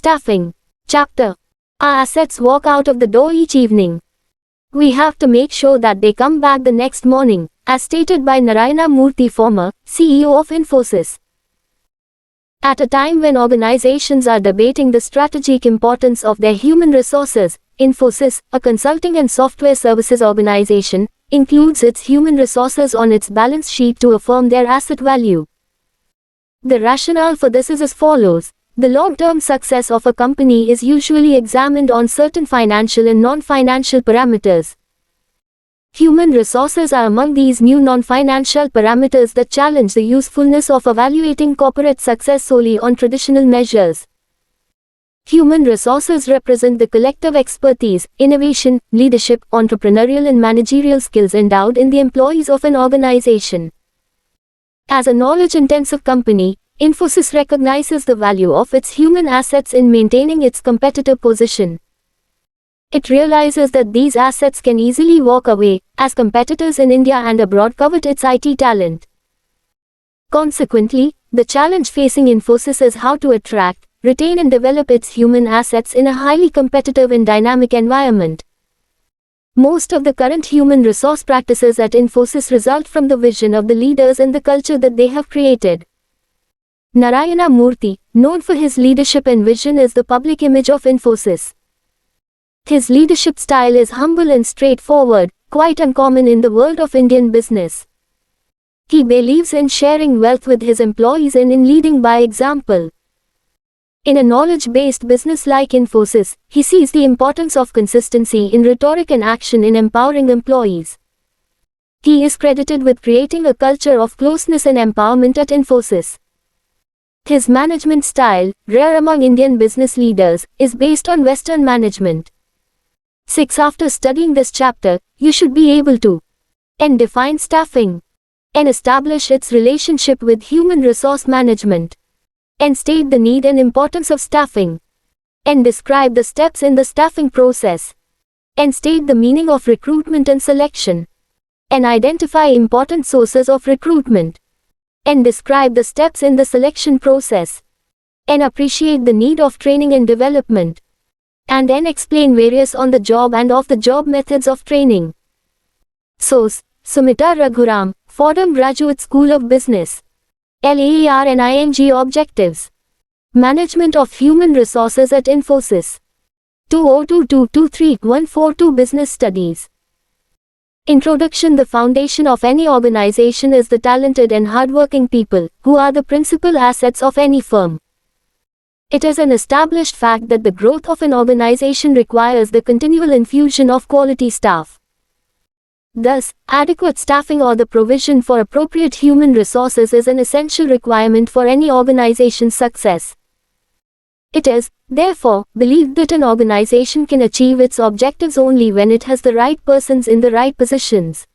Staffing. Chapter. Our assets walk out of the door each evening. We have to make sure that they come back the next morning, as stated by Narayana Murthy, former CEO of Infosys. At a time when organizations are debating the strategic importance of their human resources, Infosys, a consulting and software services organization, includes its human resources on its balance sheet to affirm their asset value. The rationale for this is as follows. The long-term success of a company is usually examined on certain financial and non-financial parameters. Human resources are among these new non-financial parameters that challenge the usefulness of evaluating corporate success solely on traditional measures. Human resources represent the collective expertise, innovation, leadership, entrepreneurial and managerial skills endowed in the employees of an organization. As a knowledge-intensive company, Infosys recognizes the value of its human assets in maintaining its competitive position. It realizes that these assets can easily walk away, as competitors in India and abroad covet its IT talent. Consequently, the challenge facing Infosys is how to attract, retain and develop its human assets in a highly competitive and dynamic environment. Most of the current human resource practices at Infosys result from the vision of the leaders and the culture that they have created. Narayana Murthy, known for his leadership and vision, is the public image of Infosys. His leadership style is humble and straightforward, quite uncommon in the world of Indian business. He believes in sharing wealth with his employees and in leading by example. In a knowledge-based business like Infosys, he sees the importance of consistency in rhetoric and action in empowering employees. He is credited with creating a culture of closeness and empowerment at Infosys. His management style, rare among Indian business leaders, is based on Western management. 6. After studying this chapter, you should be able to and define staffing, and establish its relationship with human resource management, and state the need and importance of staffing, and describe the steps in the staffing process, and state the meaning of recruitment and selection, and identify important sources of recruitment, and describe the steps in the selection process, and appreciate the need of training and development, and then explain various on-the-job and off-the-job methods of training. Source: Sumita Raghuram, Fordham Graduate School of Business. LAERNING Objectives: Management of Human Resources at Infosys. 2022-23142 Business Studies. Introduction: The foundation of any organization is the talented and hardworking people, who are the principal assets of any firm. It is an established fact that the growth of an organization requires the continual infusion of quality staff. Thus, adequate staffing or the provision for appropriate human resources is an essential requirement for any organization's success. It is, therefore, believed that an organization can achieve its objectives only when it has the right persons in the right positions.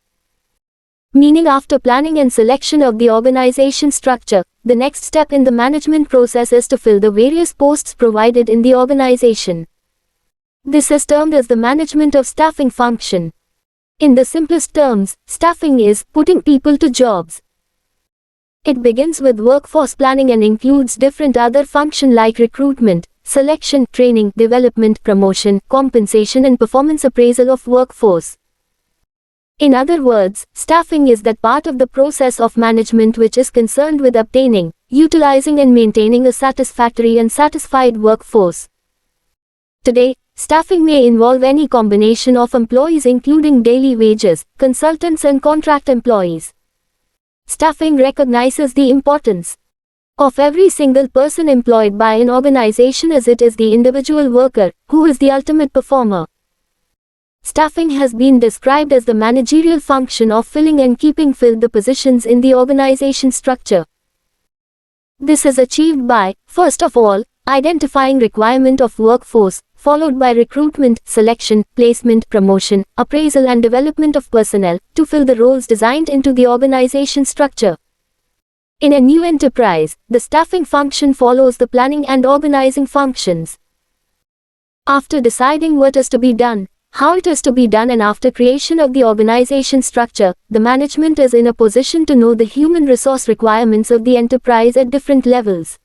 Meaning, after planning and selection of the organization structure, the next step in the management process is to fill the various posts provided in the organization. This is termed as the management of staffing function. In the simplest terms, staffing is putting people to jobs. It begins with workforce planning and includes different other functions like recruitment, selection, training, development, promotion, compensation and performance appraisal of workforce. In other words, staffing is that part of the process of management which is concerned with obtaining, utilizing and maintaining a satisfactory and satisfied workforce. Today, staffing may involve any combination of employees including daily wages, consultants and contract employees. Staffing recognizes the importance of every single person employed by an organization as it is the individual worker, who is the ultimate performer. Staffing has been described as the managerial function of filling and keeping filled the positions in the organization structure. This is achieved by, first of all, identifying requirement of workforce, followed by recruitment, selection, placement, promotion, appraisal and development of personnel, to fill the roles designed into the organization structure. In a new enterprise, the staffing function follows the planning and organizing functions. After deciding what is to be done, how it is to be done and after creation of the organization structure, the management is in a position to know the human resource requirements of the enterprise at different levels.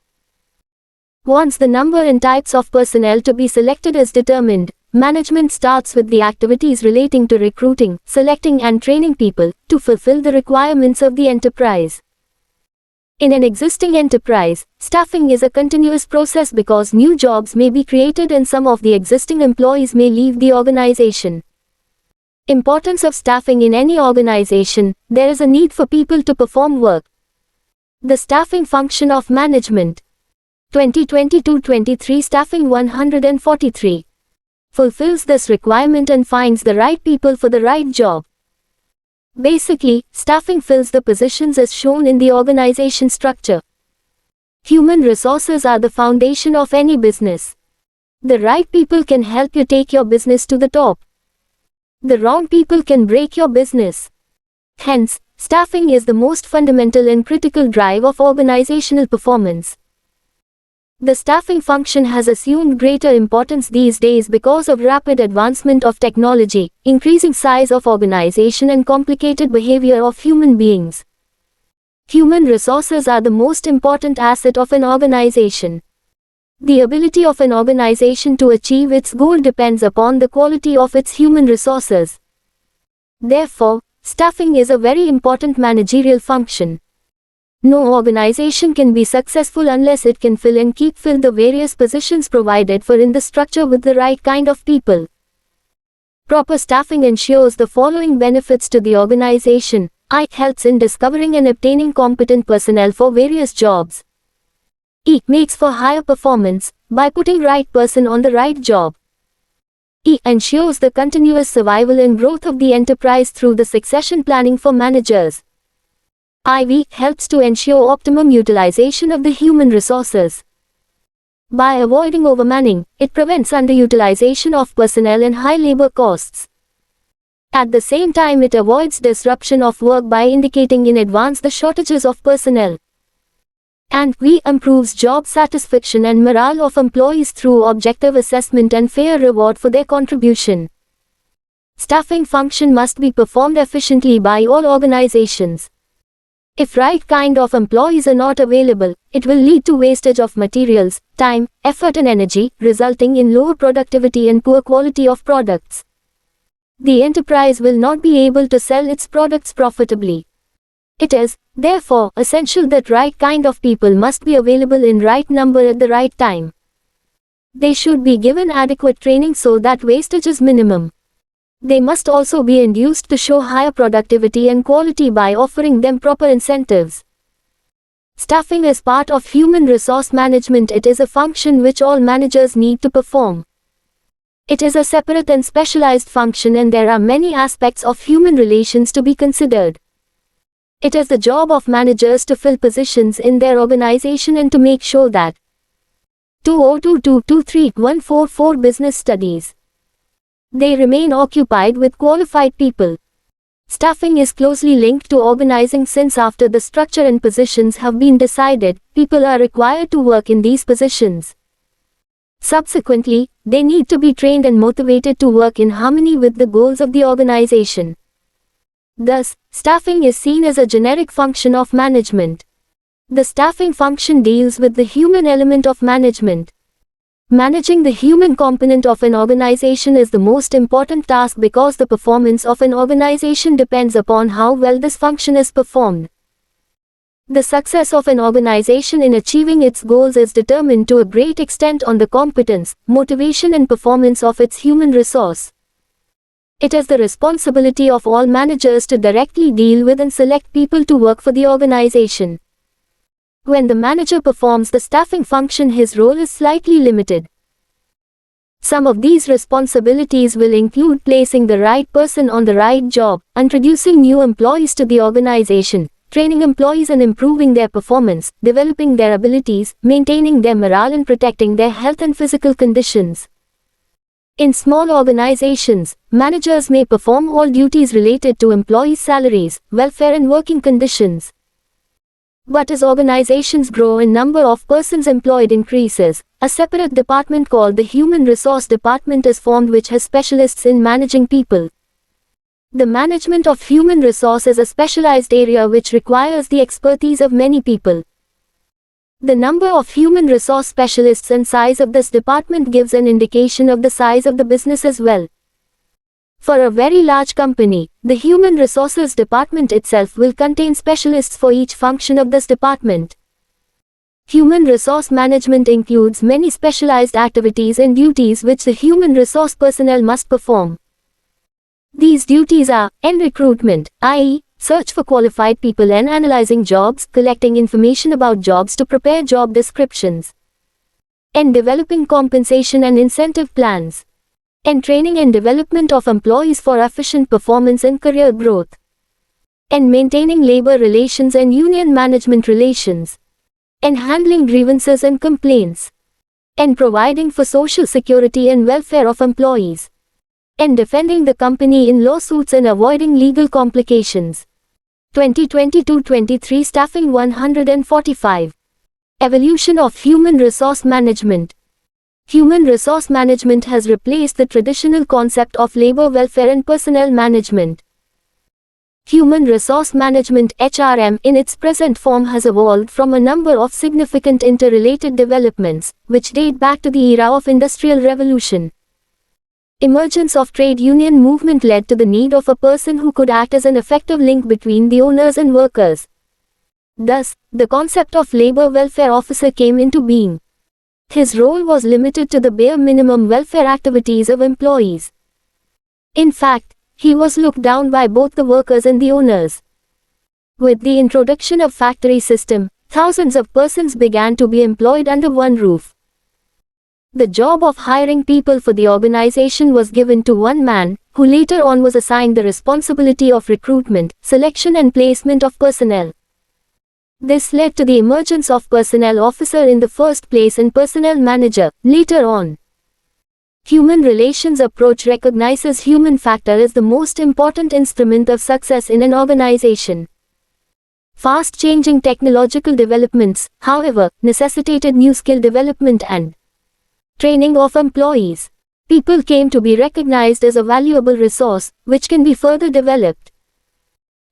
Once the number and types of personnel to be selected is determined, management starts with the activities relating to recruiting, selecting and training people to fulfill the requirements of the enterprise. In an existing enterprise, staffing is a continuous process because new jobs may be created and some of the existing employees may leave the organization. Importance of staffing in any organization: there is a need for people to perform work. The staffing function of management. 2022-23 Staffing 143 fulfills this requirement and finds the right people for the right job. Basically, staffing fills the positions as shown in the organization structure. Human resources are the foundation of any business. The right people can help you take your business to the top. The wrong people can break your business. Hence, staffing is the most fundamental and critical drive of organizational performance. The staffing function has assumed greater importance these days because of rapid advancement of technology, increasing size of organization and complicated behavior of human beings. Human resources are the most important asset of an organization. The ability of an organization to achieve its goal depends upon the quality of its human resources. Therefore, staffing is a very important managerial function. No organization can be successful unless it can fill and keep fill the various positions provided for in the structure with the right kind of people. Proper staffing ensures the following benefits to the organization. It helps in discovering and obtaining competent personnel for various jobs. It makes for higher performance by putting right person on the right job. It ensures the continuous survival and growth of the enterprise through the succession planning for managers. IV helps to ensure optimum utilization of the human resources. By avoiding overmanning, it prevents underutilization of personnel and high labor costs. At the same time, it avoids disruption of work by indicating in advance the shortages of personnel. And V improves job satisfaction and morale of employees through objective assessment and fair reward for their contribution. Staffing function must be performed efficiently by all organizations. If right kind of employees are not available, it will lead to wastage of materials, time, effort and energy, resulting in lower productivity and poor quality of products. The enterprise will not be able to sell its products profitably. It is, therefore, essential that right kind of people must be available in right number at the right time. They should be given adequate training so that wastage is minimum. They must also be induced to show higher productivity and quality by offering them proper incentives. Staffing is part of human resource management. It is a function which all managers need to perform. It is a separate and specialized function and there are many aspects of human relations to be considered. It is the job of managers to fill positions in their organization and to make sure that 2022-23-144 Business Studies they remain occupied with qualified people. Staffing is closely linked to organizing since after the structure and positions have been decided, people are required to work in these positions. Subsequently, they need to be trained and motivated to work in harmony with the goals of the organization. Thus, staffing is seen as a generic function of management. The staffing function deals with the human element of management. Managing the human component of an organization is the most important task because the performance of an organization depends upon how well this function is performed. The success of an organization in achieving its goals is determined to a great extent on the competence, motivation and performance of its human resource. It is the responsibility of all managers to directly deal with and select people to work for the organization. When the manager performs the staffing function, his role is slightly limited. Some of these responsibilities will include placing the right person on the right job, introducing new employees to the organization, training employees and improving their performance, developing their abilities, maintaining their morale and protecting their health and physical conditions. In small organizations, managers may perform all duties related to employees' salaries, welfare and working conditions. But as organizations grow and number of persons employed increases, a separate department called the Human Resource Department is formed which has specialists in managing people. The management of human resource is a specialized area which requires the expertise of many people. The number of human resource specialists and size of this department gives an indication of the size of the business as well. For a very large company, the human resources department itself will contain specialists for each function of this department. Human resource management includes many specialized activities and duties which the human resource personnel must perform. These duties are N recruitment, i.e., search for qualified people, and analyzing jobs, collecting information about jobs to prepare job descriptions, and developing compensation and incentive plans, and training and development of employees for efficient performance and career growth, and maintaining labor relations and union management relations, and handling grievances and complaints, and providing for social security and welfare of employees, and defending the company in lawsuits and avoiding legal complications. 2022-23 Staffing 145. Evolution of human resource management. Human resource management has replaced the traditional concept of labor welfare and personnel management. Human resource management (HRM) in its present form has evolved from a number of significant interrelated developments, which date back to the era of Industrial Revolution. Emergence of trade union movement led to the need of a person who could act as an effective link between the owners and workers. Thus, the concept of labor welfare officer came into being. His role was limited to the bare minimum welfare activities of employees. In fact, he was looked down by both the workers and the owners. With the introduction of factory system, thousands of persons began to be employed under one roof. The job of hiring people for the organization was given to one man, who later on was assigned the responsibility of recruitment, selection and placement of personnel. This led to the emergence of personnel officer in the first place and personnel manager, later on. Human relations approach recognizes human factor as the most important instrument of success in an organization. Fast-changing technological developments, however, necessitated new skill development and training of employees. People came to be recognized as a valuable resource, which can be further developed.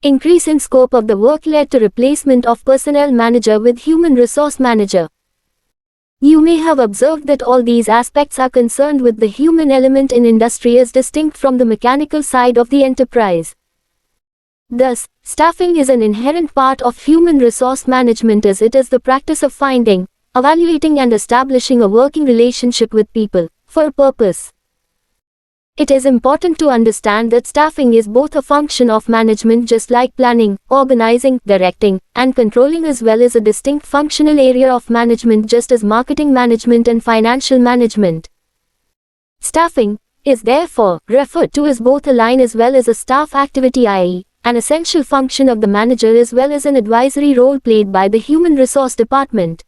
Increase in scope of the work led to replacement of personnel manager with human resource manager. You may have observed that all these aspects are concerned with the human element in industry as distinct from the mechanical side of the enterprise. Thus, staffing is an inherent part of human resource management as it is the practice of finding, evaluating and establishing a working relationship with people, for a purpose. It is important to understand that staffing is both a function of management just like planning, organizing, directing, and controlling, as well as a distinct functional area of management just as marketing management and financial management. Staffing is therefore referred to as both a line as well as a staff activity, i.e., an essential function of the manager as well as an advisory role played by the human resource department.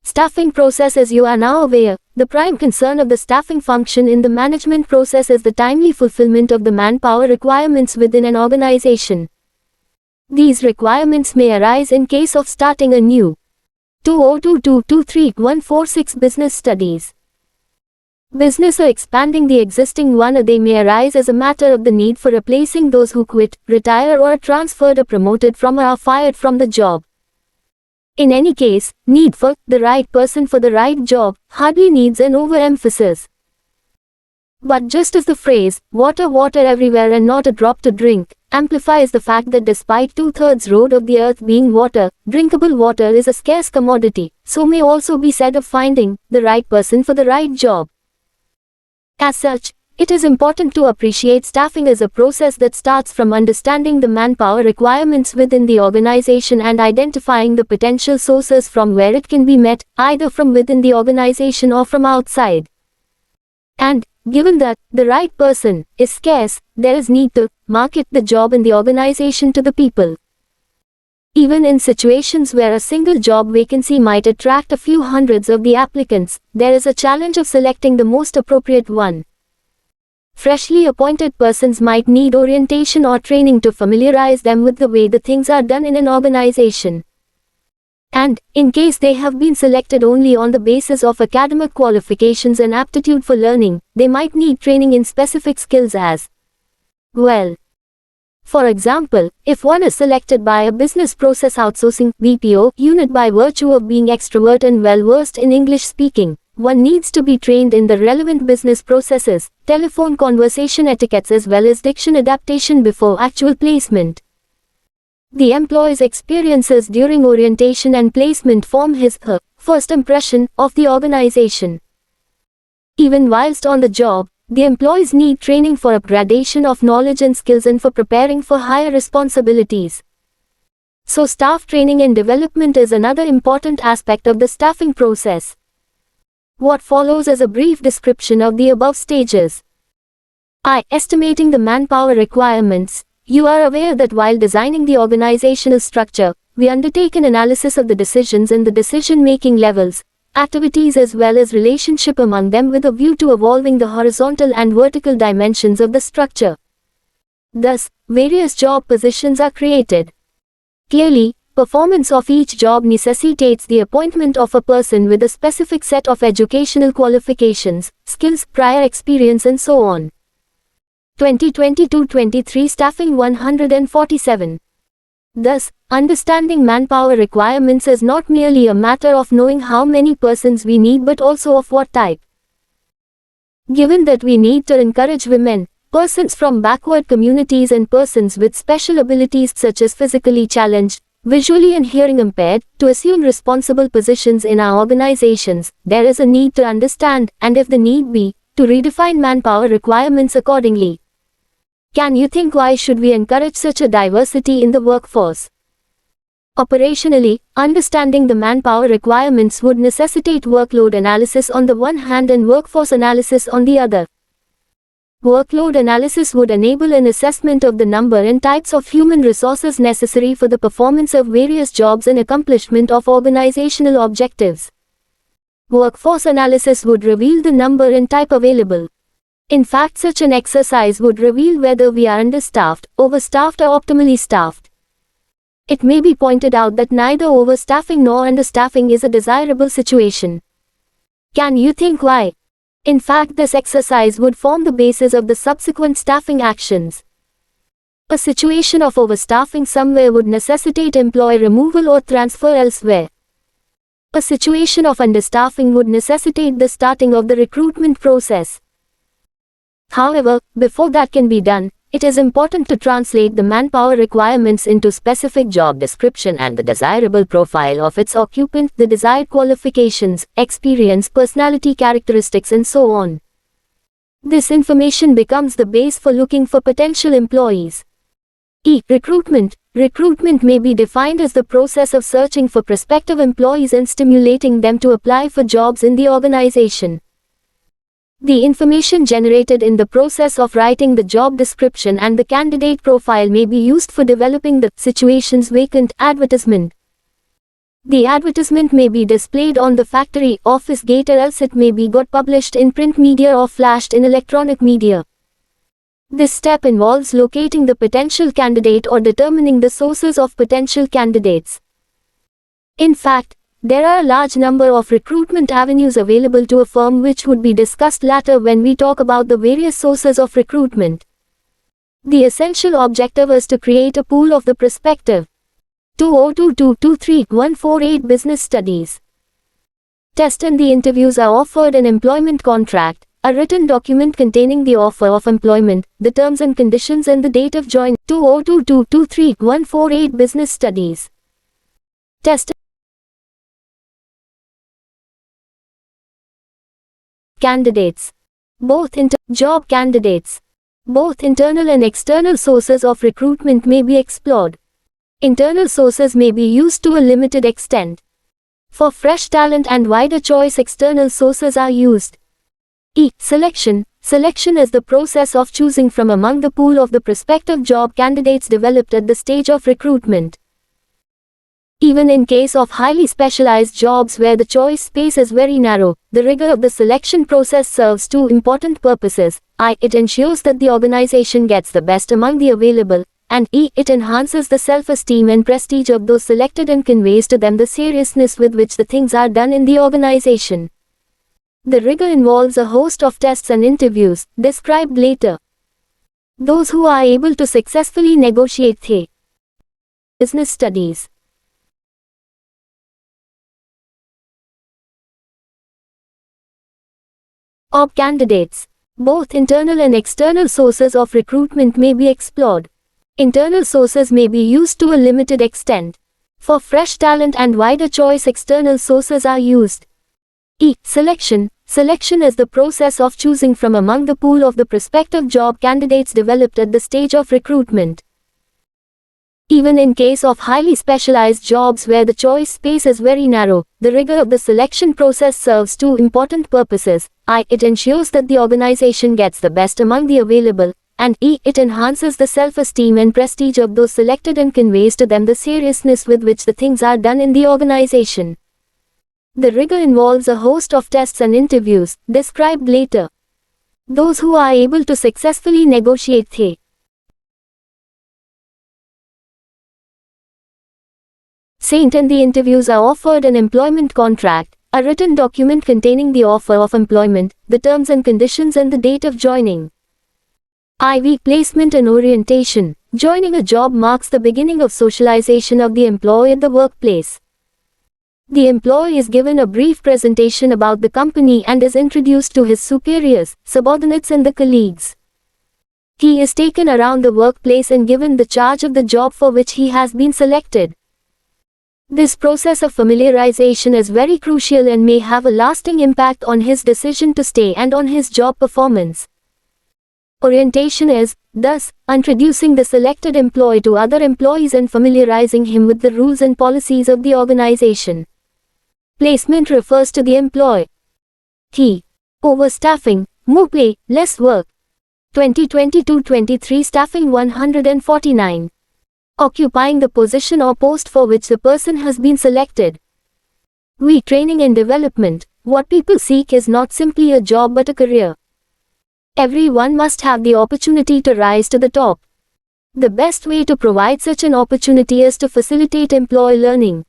Staffing process. As you are now aware, the prime concern of the staffing function in the management process is the timely fulfillment of the manpower requirements within an organization. These requirements may arise in case of starting a new 2022-23-146 business studies business or expanding the existing one, or they may arise as a matter of the need for replacing those who quit, retire or are transferred or promoted from or are fired from the job. In any case, need for the right person for the right job hardly needs an overemphasis. But just as the phrase, water, water everywhere and not a drop to drink, amplifies the fact that despite 2/3 road of the earth being water, drinkable water is a scarce commodity, so may also be said of finding the right person for the right job. As such, it is important to appreciate staffing as a process that starts from understanding the manpower requirements within the organization and identifying the potential sources from where it can be met, either from within the organization or from outside. And, given that the right person is scarce, there is need to market the job in the organization to the people. Even in situations where a single job vacancy might attract a few hundreds of the applicants, there is a challenge of selecting the most appropriate one. Freshly appointed persons might need orientation or training to familiarize them with the way the things are done in an organization. And, in case they have been selected only on the basis of academic qualifications and aptitude for learning, they might need training in specific skills as well. For example, if one is selected by a business process outsourcing (BPO) unit by virtue of being extrovert and well-versed in English speaking, one needs to be trained in the relevant business processes, telephone conversation etiquettes as well as diction adaptation before actual placement. The employee's experiences during orientation and placement form his/her first impression of the organization. Even whilst on the job, the employees need training for upgradation of knowledge and skills and for preparing for higher responsibilities. So staff training and development is another important aspect of the staffing process. What follows is a brief description of the above stages. Estimating the manpower requirements. You are aware that while designing the organizational structure, we undertake an analysis of the decisions and the decision-making levels, activities as well as relationship among them with a view to evolving the horizontal and vertical dimensions of the structure. Thus, various job positions are created. Clearly, performance of each job necessitates the appointment of a person with a specific set of educational qualifications, skills, prior experience and so on. 2022-23 Staffing 147. Thus, understanding manpower requirements is not merely a matter of knowing how many persons we need but also of what type. Given that we need to encourage women, persons from backward communities and persons with special abilities such as physically challenged, visually and hearing impaired, to assume responsible positions in our organizations, there is a need to understand, and if the need be, to redefine manpower requirements accordingly. Can you think why should we encourage such a diversity in the workforce? Operationally, understanding the manpower requirements would necessitate workload analysis on the one hand and workforce analysis on the other. Workload analysis would enable an assessment of the number and types of human resources necessary for the performance of various jobs and accomplishment of organizational objectives. Workforce analysis would reveal the number and type available. In fact, such an exercise would reveal whether we are understaffed, overstaffed or optimally staffed. It may be pointed out that neither overstaffing nor understaffing is a desirable situation. Can you think why? In fact, this exercise would form the basis of the subsequent staffing actions. A situation of overstaffing somewhere would necessitate employee removal or transfer elsewhere. A situation of understaffing would necessitate the starting of the recruitment process. However, before that can be done, it is important to translate the manpower requirements into specific job description and the desirable profile of its occupant, the desired qualifications, experience, personality characteristics and so on. This information becomes the base for looking for potential employees. Recruitment. Recruitment may be defined as the process of searching for prospective employees and stimulating them to apply for jobs in the organization. The information generated in the process of writing the job description and the candidate profile may be used for developing the situation's vacant advertisement. The advertisement may be displayed on the factory office gate or else it may be got published in print media or flashed in electronic media. This step involves locating the potential candidate or determining the sources of potential candidates. In fact, there are a large number of recruitment avenues available to a firm which would be discussed later when we talk about the various sources of recruitment. The essential objective is to create a pool of the prospective. 2022-23-148 Business Studies. Test and the interviews are offered an employment contract, a written document containing the offer of employment, the terms and conditions and the date of joining. 2022-23-148 Business Studies. Test candidates. Job candidates. Both internal and external sources of recruitment may be explored. Internal sources may be used to a limited extent. For fresh talent and wider choice, external sources are used. Selection. Selection is the process of choosing from among the pool of the prospective job candidates developed at the stage of recruitment. Even in case of highly specialized jobs where the choice space is very narrow, the rigor of the selection process serves two important purposes. It ensures that the organization gets the best among the available, and it enhances the self-esteem and prestige of those selected and conveys to them the seriousness with which the things are done in the organization. The rigor involves a host of tests and interviews, described later. Those who are able to successfully negotiate the business studies. Of candidates. Both internal and external sources of recruitment may be explored. Internal sources may be used to a limited extent. For fresh talent and wider choice, external sources are used. Selection. Selection is the process of choosing from among the pool of the prospective job candidates developed at the stage of recruitment. Even in case of highly specialized jobs where the choice space is very narrow, the rigor of the selection process serves two important purposes. It ensures that the organization gets the best among the available, and it enhances the self-esteem and prestige of those selected and conveys to them the seriousness with which the things are done in the organization. The rigor involves a host of tests and interviews, described later. Those who are able to successfully negotiate the Saint and the interviews are offered an employment contract, a written document containing the offer of employment, the terms and conditions and the date of joining. IV placement and orientation. Joining a job marks the beginning of socialization of the employee at the workplace. The employee is given a brief presentation about the company and is introduced to his superiors, subordinates and the colleagues. He is taken around the workplace and given the charge of the job for which he has been selected. This process of familiarization is very crucial and may have a lasting impact on his decision to stay and on his job performance. Orientation is, thus, introducing the selected employee to other employees and familiarizing him with the rules and policies of the organization. Placement refers to the employee. Overstaffing, more pay, less work. 2022-23 staffing 149. Occupying the position or post for which the person has been selected. Training and development. What people seek is not simply a job but a career. Everyone must have the opportunity to rise to the top. The best way to provide such an opportunity is to facilitate employee learning.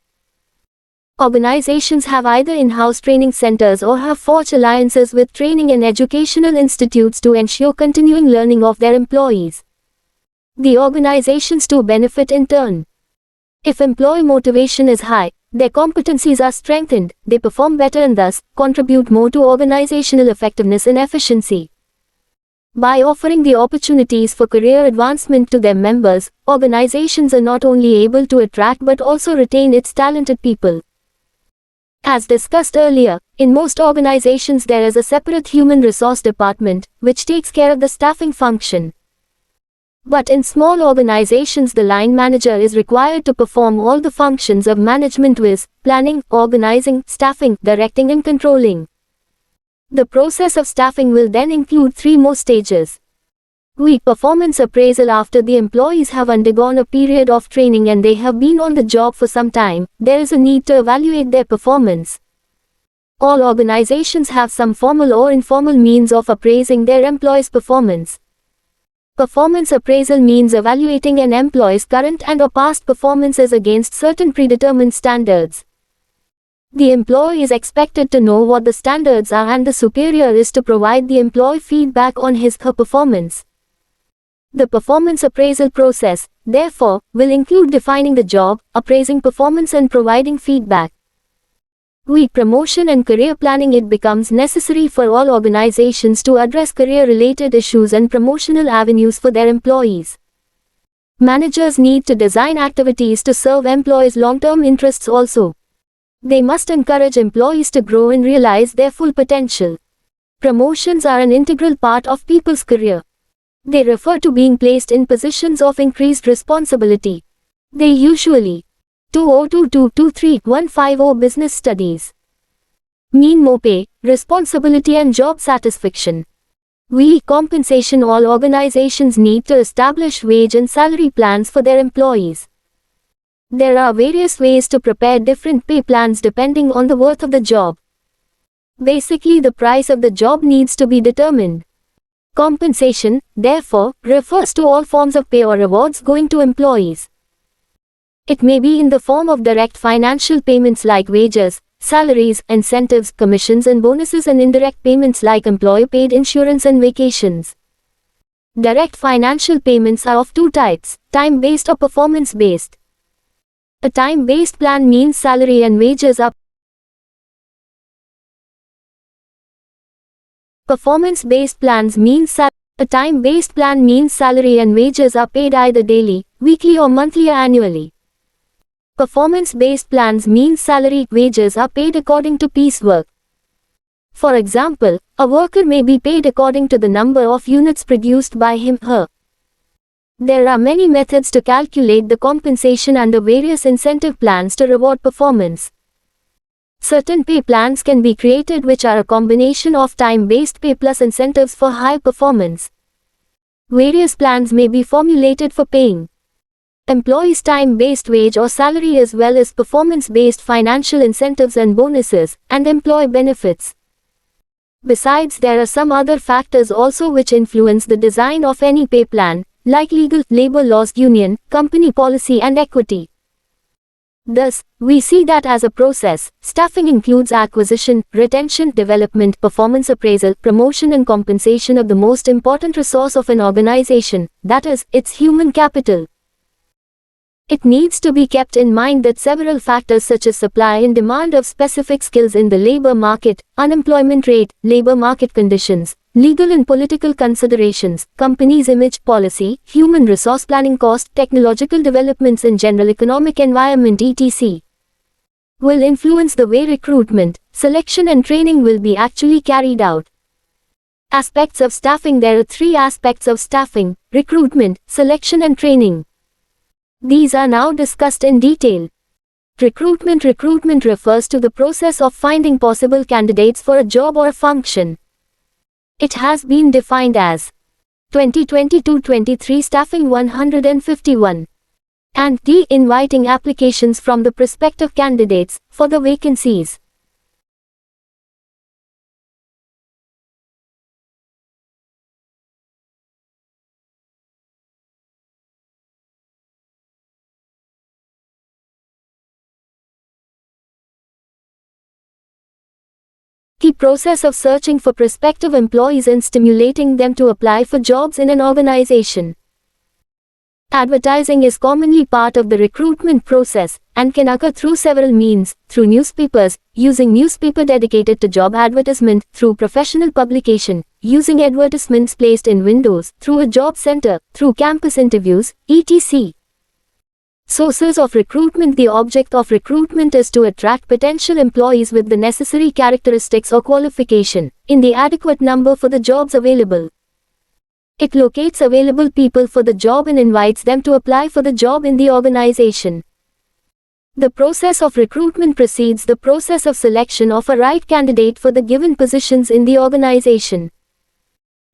Organizations have either in-house training centers or have forged alliances with training and educational institutes to ensure continuing learning of their employees. The organizations too benefit in turn. If employee motivation is high, their competencies are strengthened, they perform better and thus contribute more to organizational effectiveness and efficiency. By offering the opportunities for career advancement to their members, organizations are not only able to attract but also retain its talented people. As discussed earlier, in most organizations there is a separate human resource department, which takes care of the staffing function. But in small organizations the line manager is required to perform all the functions of management viz. Planning, organizing, staffing, directing and controlling. The process of staffing will then include three more stages. Performance appraisal. After the employees have undergone a period of training and they have been on the job for some time, there is a need to evaluate their performance. All organizations have some formal or informal means of appraising their employees' performance. Performance appraisal means evaluating an employee's current and/or past performances against certain predetermined standards. The employee is expected to know what the standards are and the superior is to provide the employee feedback on his/her performance. The performance appraisal process, therefore, will include defining the job, appraising performance and providing feedback. Promotion and career planning. It becomes necessary for all organizations to address career-related issues and promotional avenues for their employees. Managers need to design activities to serve employees' long-term interests also. They must encourage employees to grow and realize their full potential. Promotions are an integral part of people's career. They refer to being placed in positions of increased responsibility. They usually 2022-23-150 Business Studies. Mean more pay, responsibility and job satisfaction. Compensation. All organizations need to establish wage and salary plans for their employees. There are various ways to prepare different pay plans depending on the worth of the job. Basically, the price of the job needs to be determined. Compensation, therefore, refers to all forms of pay or rewards going to employees. It may be in the form of direct financial payments like wages, salaries, incentives, commissions and bonuses, and indirect payments like employee-paid insurance and vacations. Direct financial payments are of two types, time-based or performance-based. A time-based plan means salary and wages are Performance-based plans means A time-based plan means salary and wages are paid either daily, weekly or monthly or annually. Performance-based plans means salary, wages are paid according to piecework. For example, a worker may be paid according to the number of units produced by him/her. There are many methods to calculate the compensation under various incentive plans to reward performance. Certain pay plans can be created which are a combination of time-based pay plus incentives for high performance. Various plans may be formulated for paying employees time-based wage or salary as well as performance-based financial incentives and bonuses, and employee benefits. Besides, there are some other factors also which influence the design of any pay plan, like legal, labor laws, union, company policy and equity. Thus, we see that as a process, staffing includes acquisition, retention, development, performance appraisal, promotion and compensation of the most important resource of an organization, that is, its human capital. It needs to be kept in mind that several factors such as supply and demand of specific skills in the labor market, unemployment rate, labor market conditions, legal and political considerations, company's image, policy, human resource planning cost, technological developments in general economic environment etc. will influence the way recruitment, selection and training will be actually carried out. Aspects of staffing. There are three aspects of staffing: recruitment, selection and training. These are now discussed in detail. Recruitment. Recruitment refers to the process of finding possible candidates for a job or a function. It has been defined as 2022-23 staffing 151 and D. Inviting applications from the prospective candidates for the vacancies. The process of searching for prospective employees and stimulating them to apply for jobs in an organization. Advertising is commonly part of the recruitment process and can occur through several means: through newspapers, using newspaper dedicated to job advertisement, through professional publication, using advertisements placed in windows, through a job center, through campus interviews, etc. Sources of recruitment. The object of recruitment is to attract potential employees with the necessary characteristics or qualification, in the adequate number for the jobs available. It locates available people for the job and invites them to apply for the job in the organization. The process of recruitment precedes the process of selection of a right candidate for the given positions in the organization.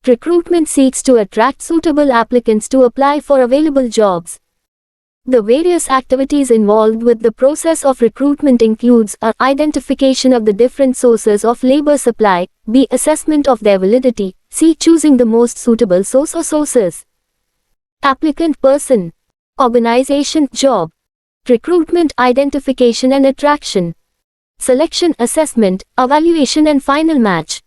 Recruitment seeks to attract suitable applicants to apply for available jobs. The various activities involved with the process of recruitment includes a. Identification of the different sources of labor supply, b. Assessment of their validity, c. Choosing the most suitable source or sources. Applicant person, organization, job. Recruitment, identification and attraction. Selection, assessment, evaluation and final match.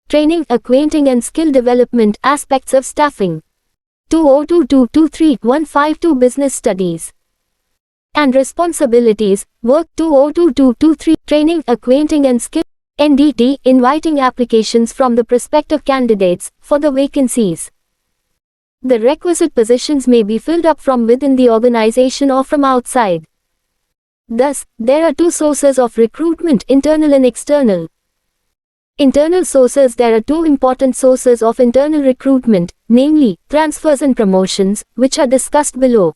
Training, acquainting and skill development. Aspects of staffing. 2022-23-152 Business Studies and Responsibilities, Work. 2022-23 Training, Acquainting and Skill. NDT, Inviting applications from the prospective candidates for the vacancies. The requisite positions may be filled up from within the organization or from outside. Thus, there are two sources of recruitment: internal and external. Internal sources. There are two important sources of internal recruitment, namely, transfers and promotions, which are discussed below.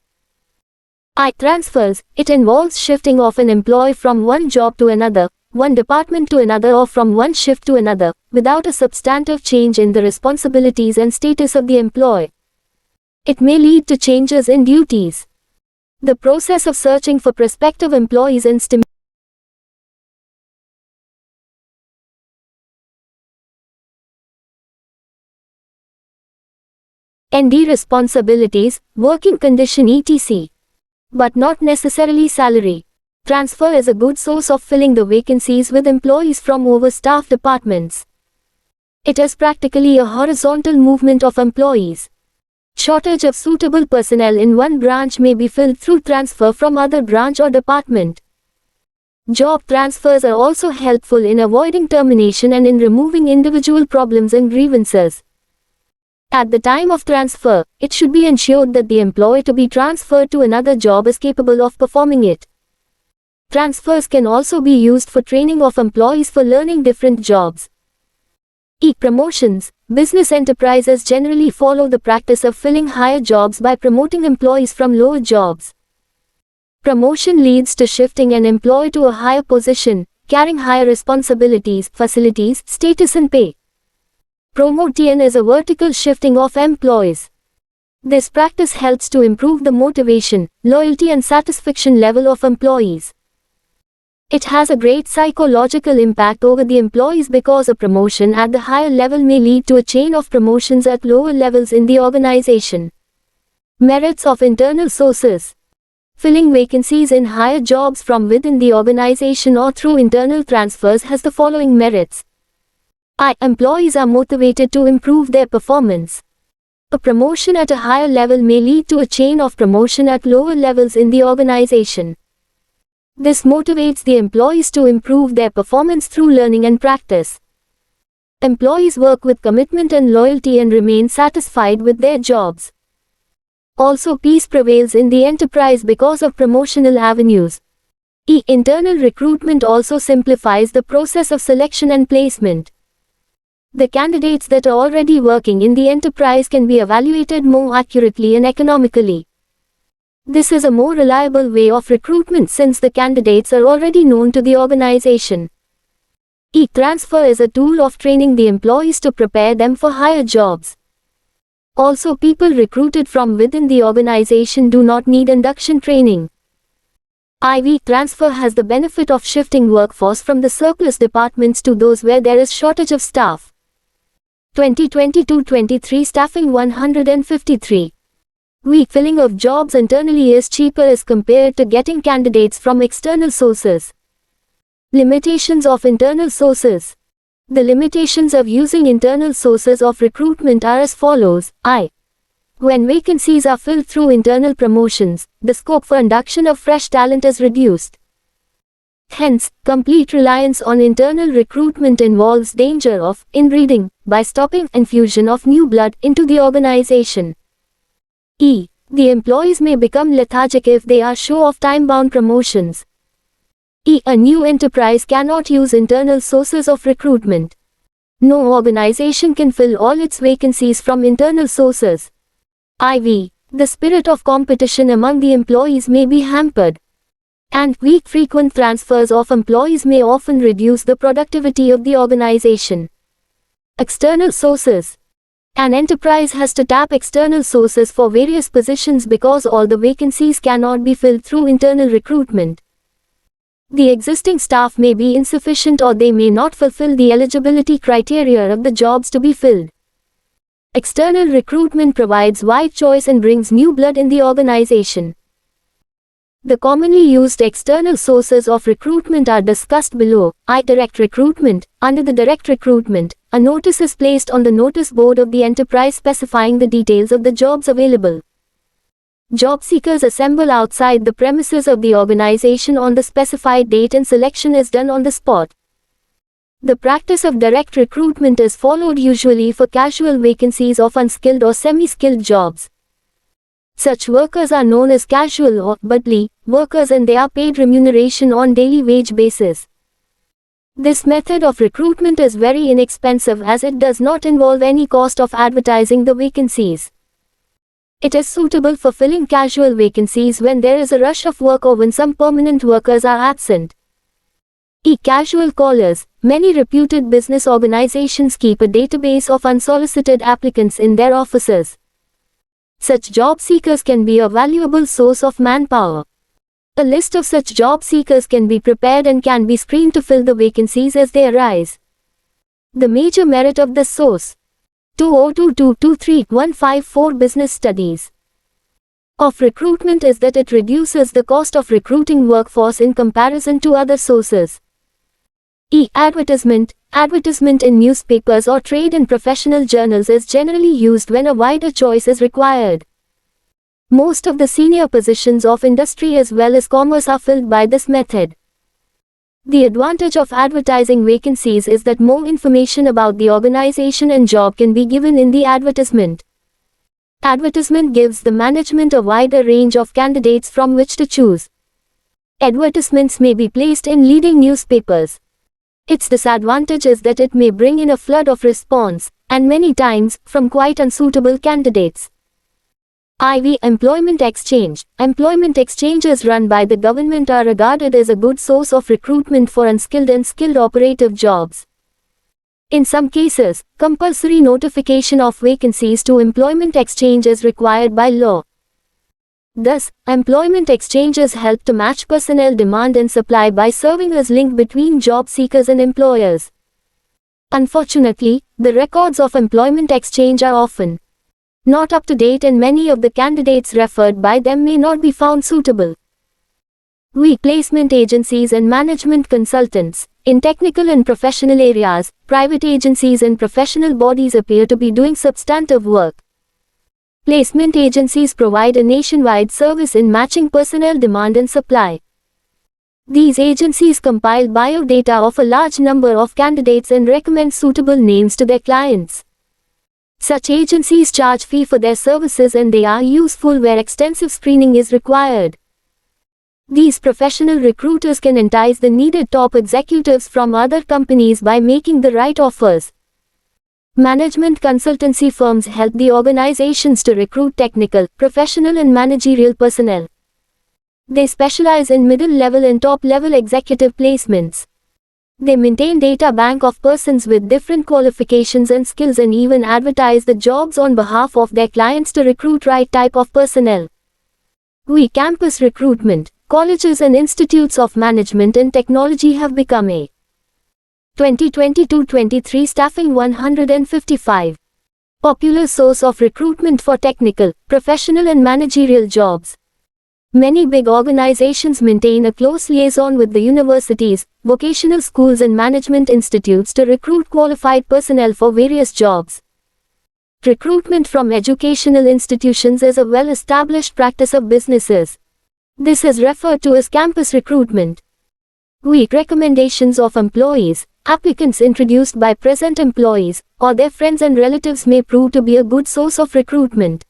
Transfers. It involves shifting of an employee from one job to another, one department to another or from one shift to another, without a substantive change in the responsibilities and status of the employee. It may lead to changes in duties. The process of searching for prospective employees and ND responsibilities, working condition etc. But not necessarily salary. Transfer is a good source of filling the vacancies with employees from overstaffed departments. It is practically a horizontal movement of employees. Shortage of suitable personnel in one branch may be filled through transfer from other branch or department. Job transfers are also helpful in avoiding termination and in removing individual problems and grievances. At the time of transfer, it should be ensured that the employee to be transferred to another job is capable of performing it. Transfers can also be used for training of employees for learning different jobs. Promotions. Business enterprises generally follow the practice of filling higher jobs by promoting employees from lower jobs. Promotion leads to shifting an employee to a higher position, carrying higher responsibilities, facilities, status and pay. Promotion is a vertical shifting of employees. This practice helps to improve the motivation, loyalty and satisfaction level of employees. It has a great psychological impact over the employees because a promotion at the higher level may lead to a chain of promotions at lower levels in the organization. Merits of internal sources. Filling vacancies in higher jobs from within the organization or through internal transfers has the following merits. Employees are motivated to improve their performance. A promotion at a higher level may lead to a chain of promotion at lower levels in the organization. This motivates the employees to improve their performance through learning and practice. Employees work with commitment and loyalty and remain satisfied with their jobs. Also, peace prevails in the enterprise because of promotional avenues. Internal recruitment also simplifies the process of selection and placement. The candidates that are already working in the enterprise can be evaluated more accurately and economically. This is a more reliable way of recruitment since the candidates are already known to the organization. Transfer is a tool of training the employees to prepare them for higher jobs. Also, people recruited from within the organization do not need induction training. Transfer has the benefit of shifting workforce from the surplus departments to those where there is shortage of staff. 2022-23 Staffing 153. Filling of jobs internally is cheaper as compared to getting candidates from external sources. Limitations of internal sources. The limitations of using internal sources of recruitment are as follows. When vacancies are filled through internal promotions, the scope for induction of fresh talent is reduced. Hence, complete reliance on internal recruitment involves danger of inbreeding by stopping infusion of new blood into the organization. The employees may become lethargic if they are sure of time-bound promotions. A new enterprise cannot use internal sources of recruitment. No organization can fill all its vacancies from internal sources. The spirit of competition among the employees may be hampered. And frequent transfers of employees may often reduce the productivity of the organization. External sources. An enterprise has to tap external sources for various positions because all the vacancies cannot be filled through internal recruitment. The existing staff may be insufficient or they may not fulfill the eligibility criteria of the jobs to be filled. External recruitment provides wide choice and brings new blood in the organization. The commonly used external sources of recruitment are discussed below. Direct recruitment. Under the direct recruitment, a notice is placed on the notice board of the enterprise specifying the details of the jobs available. Job seekers assemble outside the premises of the organization on the specified date and selection is done on the spot. The practice of direct recruitment is followed usually for casual vacancies of unskilled or semi-skilled jobs. Such workers are known as casual or badly workers and they are paid remuneration on daily wage basis. This method of recruitment is very inexpensive as it does not involve any cost of advertising the vacancies. It is suitable for filling casual vacancies when there is a rush of work or when some permanent workers are absent. Casual callers. Many reputed business organizations keep a database of unsolicited applicants in their offices. Such job seekers can be a valuable source of manpower. A list of such job seekers can be prepared and can be screened to fill the vacancies as they arise. The major merit of this source. 2022-23-154 Business Studies of recruitment is that it reduces the cost of recruiting workforce in comparison to other sources. Advertisement. Advertisement in newspapers or trade and professional journals is generally used when a wider choice is required. Most of the senior positions of industry as well as commerce are filled by this method. The advantage of advertising vacancies is that more information about the organization and job can be given in the advertisement. Advertisement gives the management a wider range of candidates from which to choose. Advertisements may be placed in leading newspapers. Its disadvantage is that it may bring in a flood of response, and many times, from quite unsuitable candidates. IV. Employment exchange. Employment exchanges run by the government are regarded as a good source of recruitment for unskilled and skilled operative jobs. In some cases, compulsory notification of vacancies to employment exchange is required by law. Thus, employment exchanges help to match personnel demand and supply by serving as link between job seekers and employers. Unfortunately, the records of employment exchange are often not up to date and many of the candidates referred by them may not be found suitable. Weak placement agencies and management consultants. In technical and professional areas, private agencies and professional bodies appear to be doing substantive work. Placement agencies provide a nationwide service in matching personnel demand and supply. These agencies compile biodata of a large number of candidates and recommend suitable names to their clients. Such agencies charge fee for their services and they are useful where extensive screening is required. These professional recruiters can entice the needed top executives from other companies by making the right offers. Management consultancy firms help the organizations to recruit technical, professional and managerial personnel. They specialize in middle-level and top-level executive placements. They maintain data bank of persons with different qualifications and skills and even advertise the jobs on behalf of their clients to recruit right type of personnel. Campus recruitment. Colleges and institutes of management and technology have become a 2022-23 staffing 155 popular source of recruitment for technical, professional and managerial jobs. Many big organizations maintain a close liaison with the universities, vocational schools and management institutes to recruit qualified personnel for various jobs. Recruitment from educational institutions is a well-established practice of businesses. This is referred to as campus recruitment. Weak recommendations of employees. Applicants introduced by present employees or their friends and relatives may prove to be a good source of recruitment.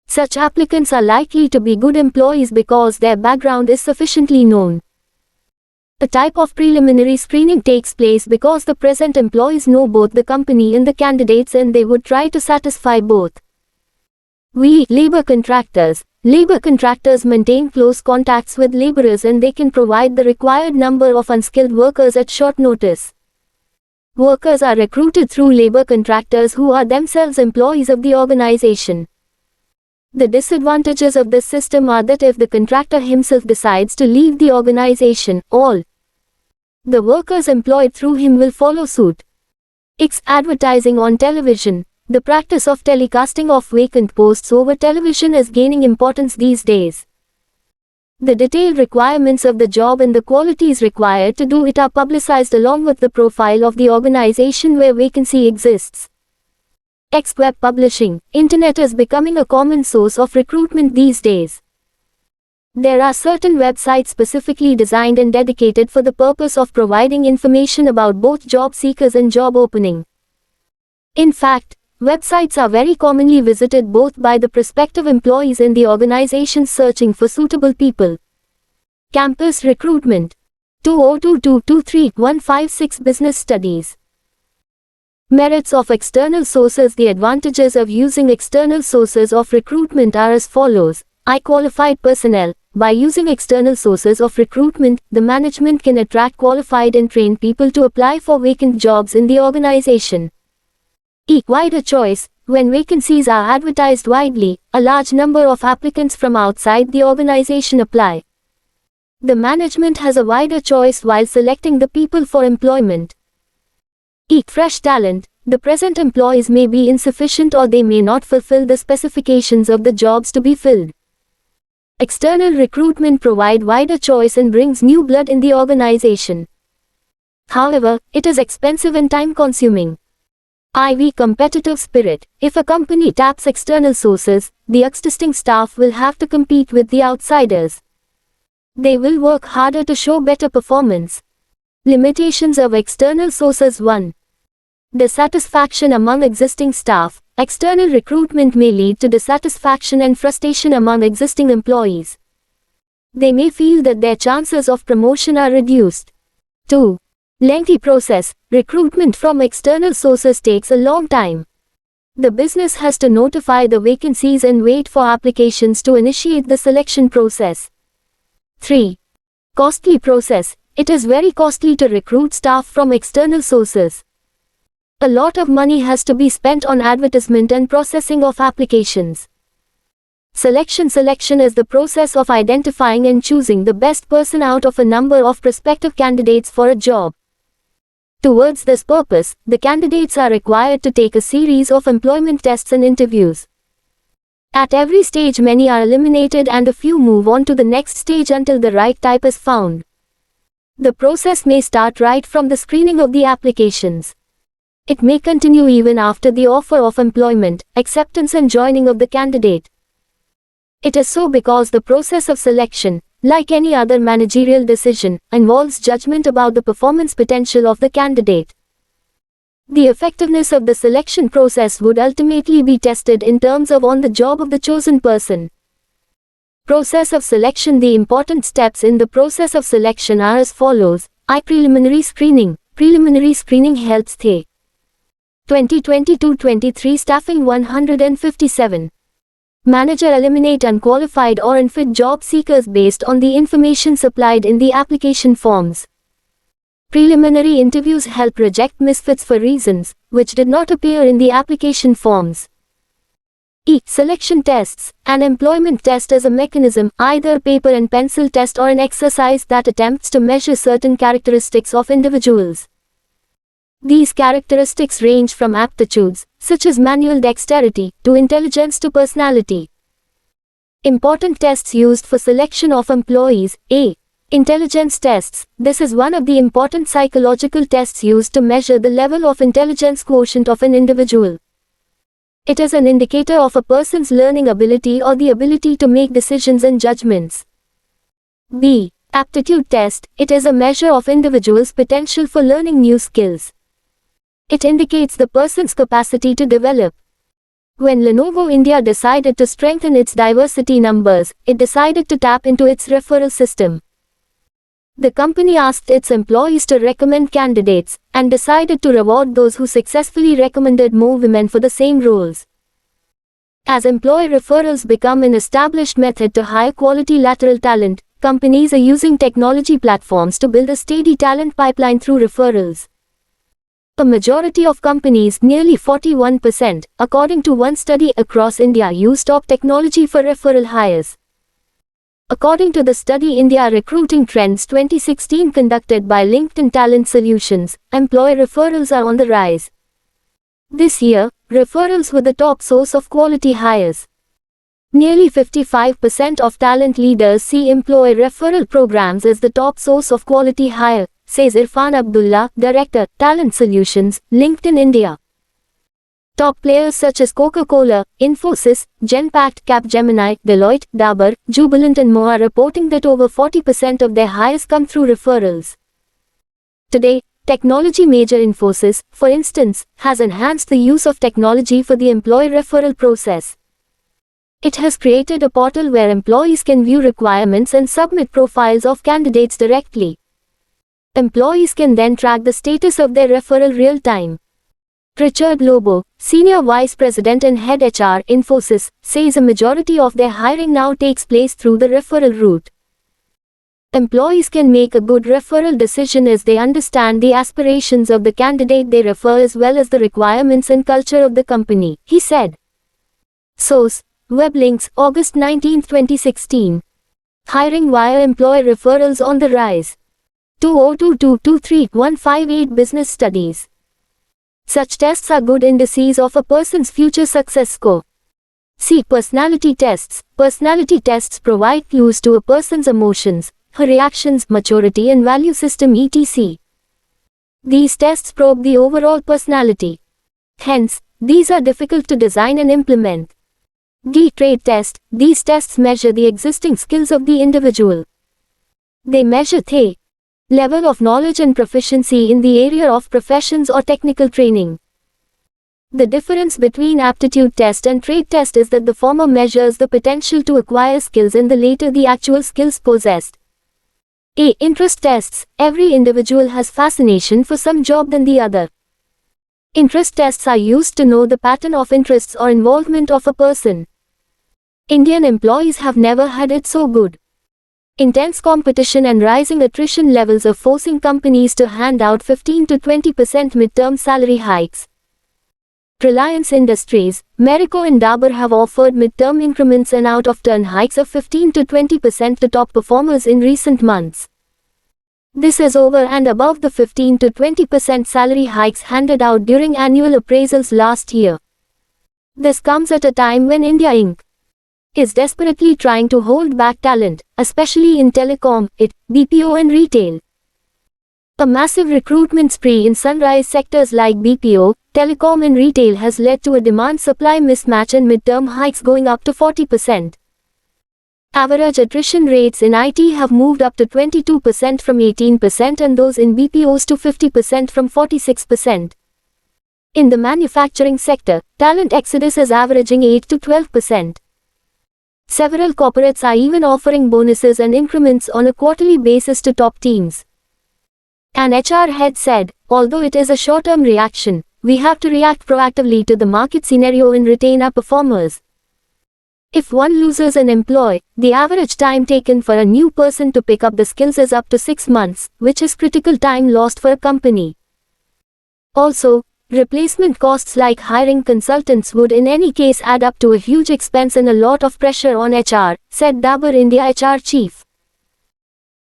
Such applicants are likely to be good employees because their background is sufficiently known. A type of preliminary screening takes place because the present employees know both the company and the candidates and they would try to satisfy both. Labor contractors. Labor contractors maintain close contacts with laborers and they can provide the required number of unskilled workers at short notice. Workers are recruited through labor contractors who are themselves employees of the organization. The disadvantages of this system are that if the contractor himself decides to leave the organization, all the workers employed through him will follow suit. Advertising on television. The practice of telecasting of vacant posts over television is gaining importance these days. The detailed requirements of the job and the qualities required to do it are publicized along with the profile of the organization where vacancy exists. Web publishing. Internet is becoming a common source of recruitment these days. There are certain websites specifically designed and dedicated for the purpose of providing information about both job seekers and job opening. In fact, websites are very commonly visited both by the prospective employees and the organizations searching for suitable people. Campus recruitment. 2022-23-156 Business Studies. Merits of external sources. The advantages of using external sources of recruitment are as follows. Qualified personnel. By using external sources of recruitment, the management can attract qualified and trained people to apply for vacant jobs in the organization. Wider choice. When vacancies are advertised widely, a large number of applicants from outside the organization apply. The management has a wider choice while selecting the people for employment. Fresh talent. The present employees may be insufficient or they may not fulfill the specifications of the jobs to be filled. External recruitment provide wider choice and brings new blood in the organization. However, it is expensive and time-consuming. IV competitive spirit. If a company taps external sources, the existing staff will have to compete with the outsiders. They will work harder to show better performance. Limitations of external sources. 1. Dissatisfaction among existing staff. External recruitment may lead to dissatisfaction and frustration among existing employees. They may feel that their chances of promotion are reduced. 2. Lengthy process. Recruitment from external sources takes a long time. The business has to notify the vacancies and wait for applications to initiate the selection process. 3. Costly process. It is very costly to recruit staff from external sources. A lot of money has to be spent on advertisement and processing of applications. Selection is the process of identifying and choosing the best person out of a number of prospective candidates for a job. Towards this purpose, the candidates are required to take a series of employment tests and interviews. At every stage many are eliminated and a few move on to the next stage until the right type is found. The process may start right from the screening of the applications. It may continue even after the offer of employment, acceptance and joining of the candidate. It is so because the process of selection, like any other managerial decision, involves judgment about the performance potential of the candidate. The effectiveness of the selection process would ultimately be tested in terms of on the job of the chosen person. Process of selection. The important steps in the process of selection are as follows. Preliminary screening. Preliminary screening helps the 2022-23 staffing 157. Manager eliminate unqualified or unfit job seekers based on the information supplied in the application forms. Preliminary interviews help reject misfits for reasons which did not appear in the application forms. Selection tests. An employment test is a mechanism, either a paper and pencil test or an exercise that attempts to measure certain characteristics of individuals. These characteristics range from aptitudes, such as manual dexterity, to intelligence to personality. Important tests used for selection of employees. A. Intelligence tests. This is one of the important psychological tests used to measure the level of intelligence quotient of an individual. It is an indicator of a person's learning ability or the ability to make decisions and judgments. B. Aptitude test. It is a measure of individuals' potential for learning new skills. It indicates the person's capacity to develop. When Lenovo India decided to strengthen its diversity numbers, it decided to tap into its referral system. The company asked its employees to recommend candidates, and decided to reward those who successfully recommended more women for the same roles. As employee referrals become an established method to hire quality lateral talent, companies are using technology platforms to build a steady talent pipeline through referrals. A majority of companies, nearly 41%, according to one study across India, use top technology for referral hires. According to the study India Recruiting Trends 2016 conducted by LinkedIn Talent Solutions, employee referrals are on the rise. This year, referrals were the top source of quality hires. Nearly 55% of talent leaders see employee referral programs as the top source of quality hire, says Irfan Abdullah, Director, Talent Solutions, LinkedIn India. Top players such as Coca-Cola, Infosys, Genpact, Capgemini, Deloitte, Dabur, Jubilant and more are reporting that over 40% of their hires come through referrals. Today, technology major Infosys, for instance, has enhanced the use of technology for the employee referral process. It has created a portal where employees can view requirements and submit profiles of candidates directly. Employees can then track the status of their referral real-time. Richard Lobo, Senior Vice President and Head HR, Infosys, says a majority of their hiring now takes place through the referral route. Employees can make a good referral decision as they understand the aspirations of the candidate they refer as well as the requirements and culture of the company, he said. Source: Web links, August 19, 2016. Hiring via employee referrals on the rise. 2022-23-158 Business Studies. Such tests are good indices of a person's future success score. See personality tests. Personality tests provide clues to a person's emotions, her reactions, maturity and value system etc. These tests probe the overall personality. Hence, these are difficult to design and implement. D-Trade test. These tests measure the existing skills of the individual. They measure the level of knowledge and proficiency in the area of professions or technical training. The difference between aptitude test and trade test is that the former measures the potential to acquire skills and the latter the actual skills possessed. A. Interest tests. Every individual has fascination for some job than the other. Interest tests are used to know the pattern of interests or involvement of a person. Indian employees have never had it so good. Intense competition and rising attrition levels are forcing companies to hand out 15 to 20% mid-term salary hikes. Reliance Industries, Marico and Dabur have offered mid-term increments and out-of-turn hikes of 15 to 20% to top performers in recent months. This is over and above the 15 to 20% salary hikes handed out during annual appraisals last year. This comes at a time when India Inc. is desperately trying to hold back talent, especially in telecom, BPO and retail. A massive recruitment spree in sunrise sectors like BPO, telecom and retail has led to a demand-supply mismatch and mid-term hikes going up to 40%. Average attrition rates in IT have moved up to 22% from 18% and those in BPOs to 50% from 46%. In the manufacturing sector, talent exodus is averaging 8 to 12%. Several corporates are even offering bonuses and increments on a quarterly basis to top teams. An HR head said, although it is a short-term reaction, we have to react proactively to the market scenario and retain our performers. If one loses an employee, the average time taken for a new person to pick up the skills is up to 6 months, which is critical time lost for a company. Also, replacement costs like hiring consultants would in any case add up to a huge expense and a lot of pressure on HR, said Dabur India HR chief.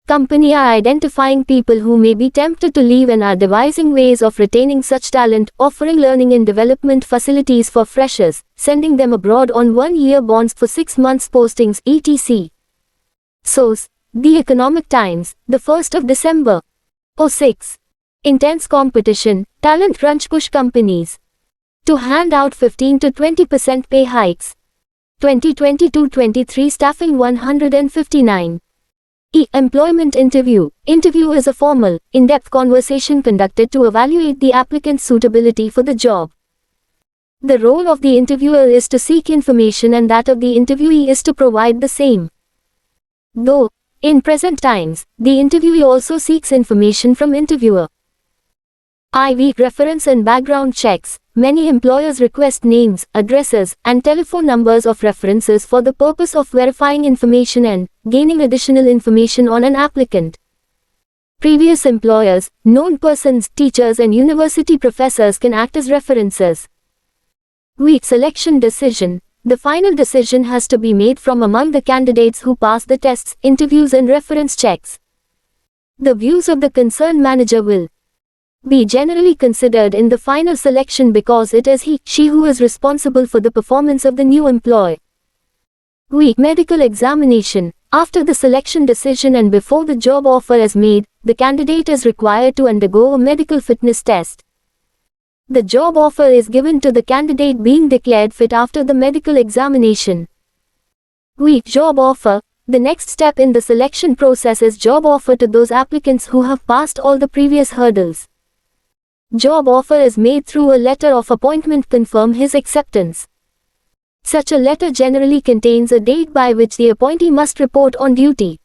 Companies are identifying people who may be tempted to leave and are devising ways of retaining such talent, offering learning and development facilities for freshers, sending them abroad on 1-year bonds for 6 months postings, etc. Source: The Economic Times, the 1st of December. 06. Intense competition, talent crunch push companies to hand out 15 to 20% pay hikes. 2022-23 staffing 159. Employment interview. Interview is a formal, in-depth conversation conducted to evaluate the applicant's suitability for the job. The role of the interviewer is to seek information and that of the interviewee is to provide the same. Though, in present times, the interviewee also seeks information from interviewer. IV reference and background checks. Many employers request names, addresses, and telephone numbers of references for the purpose of verifying information and gaining additional information on an applicant. Previous employers, known persons, teachers and university professors can act as references. Selection decision. The final decision has to be made from among the candidates who pass the tests, interviews and reference checks. The views of the concerned manager will be generally considered in the final selection because it is he/she who is responsible for the performance of the new employee. Medical examination. After the selection decision and before the job offer is made, the candidate is required to undergo a medical fitness test. The job offer is given to the candidate being declared fit after the medical examination. Job offer. The next step in the selection process is job offer to those applicants who have passed all the previous hurdles. Job offer is made through a letter of appointment confirm his acceptance. Such a letter generally contains a date by which the appointee must report on duty.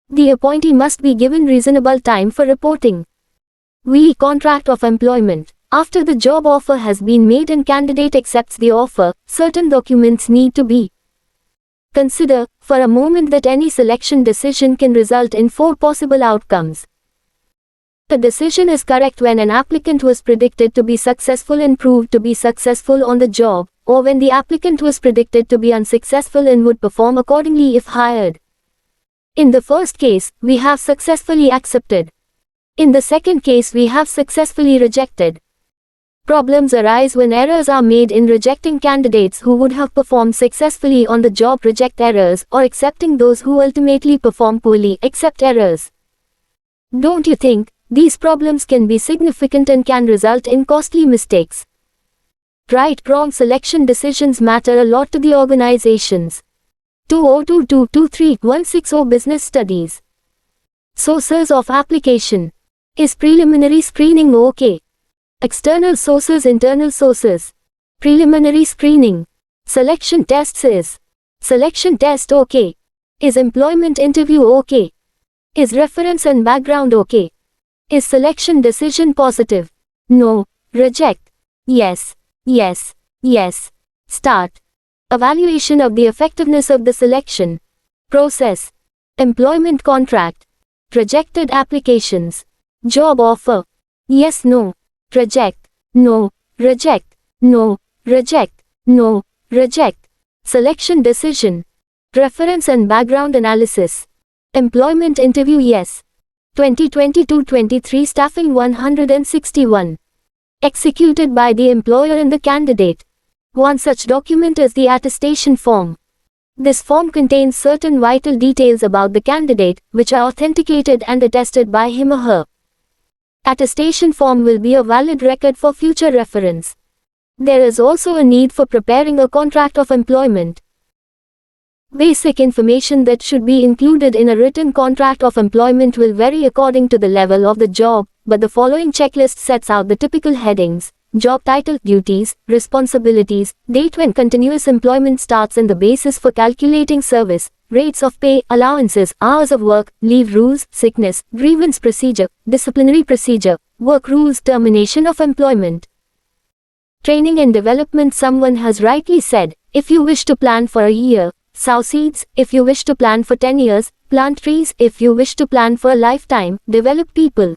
The appointee must be given reasonable time for reporting. Contract of employment. After the job offer has been made and candidate accepts the offer, certain documents need to be considered. For a moment that any selection decision can result in 4 possible outcomes. The decision is correct when an applicant was predicted to be successful and proved to be successful on the job, or when the applicant was predicted to be unsuccessful and would perform accordingly if hired. In the first case, we have successfully accepted. In the second case, we have successfully rejected. Problems arise when errors are made in rejecting candidates who would have performed successfully on the job, reject errors, or accepting those who ultimately perform poorly, accept errors. Don't you think These problems can be significant and can result in costly mistakes. Right-wrong selection decisions matter a lot to the organizations. 2022-23-160 Business Studies. Sources of application. Is preliminary screening okay? External sources, internal sources. Preliminary screening. Selection tests is. Selection test okay? Is employment interview okay? Is reference and background okay? Is selection decision positive? No. Reject. Yes. Yes. Yes. Start. Evaluation of the effectiveness of the selection process. Employment contract. Rejected applications. Job offer. Yes, no. Reject. No. Reject. No. Reject. No. Reject. Selection decision. Reference and background analysis. Employment interview yes. 2022-23 Staffing 161. Executed by the employer and the candidate. One such document is the attestation form. This form contains certain vital details about the candidate, which are authenticated and attested by him or her. Attestation form will be a valid record for future reference. There is also a need for preparing a contract of employment. Basic information that should be included in a written contract of employment will vary according to the level of the job, but the following checklist sets out the typical headings: job title, duties, responsibilities, date when continuous employment starts and the basis for calculating service, rates of pay, allowances, hours of work, leave rules, sickness, grievance procedure, disciplinary procedure, work rules, termination of employment. Training and development. Someone has rightly said, if you wish to plan for a year, sow seeds; if you wish to plan for 10 years, plant trees; if you wish to plan for a lifetime, develop people.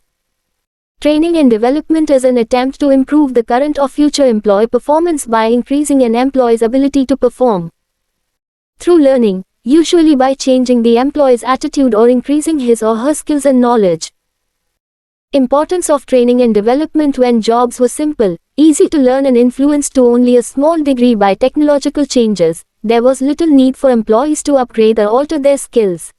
Training and development is an attempt to improve the current or future employee performance by increasing an employee's ability to perform. Through learning, usually by changing the employee's attitude or increasing his or her skills and knowledge. Importance of training and development. When jobs were simple, easy to learn and influenced to only a small degree by technological changes, there was little need for employees to upgrade or alter their skills.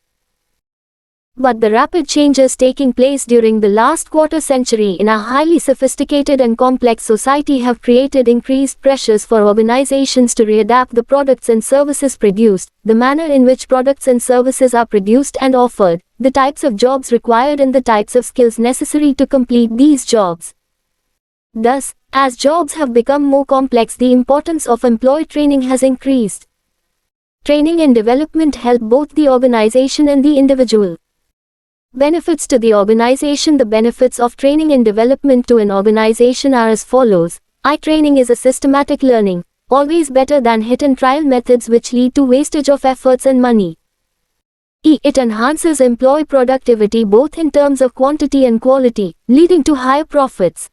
But the rapid changes taking place during the last quarter century in a highly sophisticated and complex society have created increased pressures for organizations to readapt the products and services produced, the manner in which products and services are produced and offered, the types of jobs required and the types of skills necessary to complete these jobs. Thus, as jobs have become more complex, the importance of employee training has increased. Training and development help both the organization and the individual. Benefits to the organization. The benefits of training and development to an organization are as follows. Training is a systematic learning, always better than hit and trial methods which lead to wastage of efforts and money. It enhances employee productivity both in terms of quantity and quality, leading to higher profits.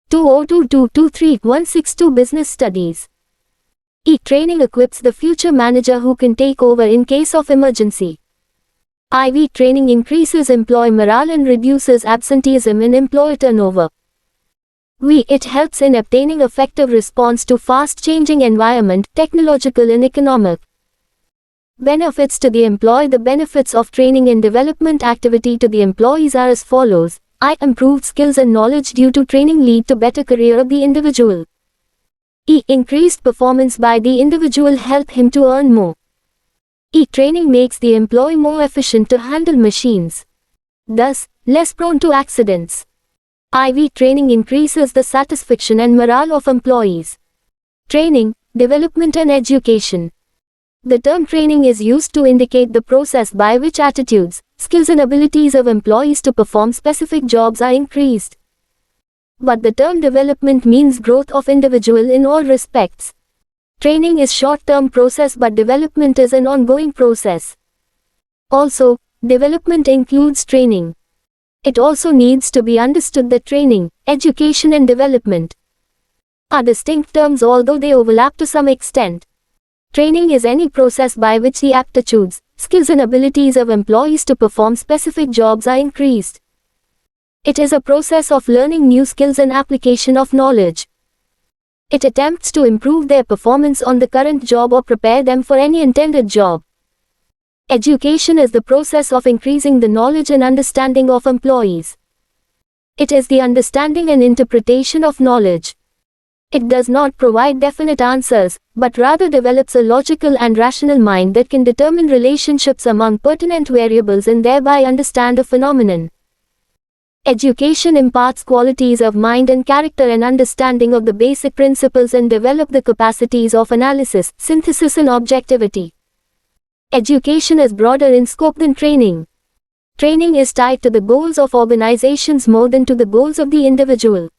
2022-23-162 Business Studies. Training equips the future manager who can take over in case of emergency. Training increases employee morale and reduces absenteeism in employee turnover. It helps in obtaining effective response to fast-changing environment, technological and economic. Benefits to the employee. The benefits of training and development activity to the employees are as follows. Improved skills and knowledge due to training lead to better career of the individual. Increased performance by the individual help him to earn more. Training makes the employee more efficient to handle machines, thus, less prone to accidents. Training increases the satisfaction and morale of employees. Training, development and education. The term training is used to indicate the process by which attitudes, skills and abilities of employees to perform specific jobs are increased. But the term development means growth of individual in all respects. Training is short-term process but development is an ongoing process. Also, development includes training. It also needs to be understood that training, education and development are distinct terms although they overlap to some extent. Training is any process by which the aptitudes, skills and abilities of employees to perform specific jobs are increased. It is a process of learning new skills and application of knowledge. It attempts to improve their performance on the current job or prepare them for any intended job. Education is the process of increasing the knowledge and understanding of employees. It is the understanding and interpretation of knowledge. It does not provide definite answers, but rather develops a logical and rational mind that can determine relationships among pertinent variables and thereby understand a phenomenon. Education imparts qualities of mind and character and understanding of the basic principles and develop the capacities of analysis, synthesis and objectivity. Education is broader in scope than training. Training is tied to the goals of organizations more than to the goals of the individual.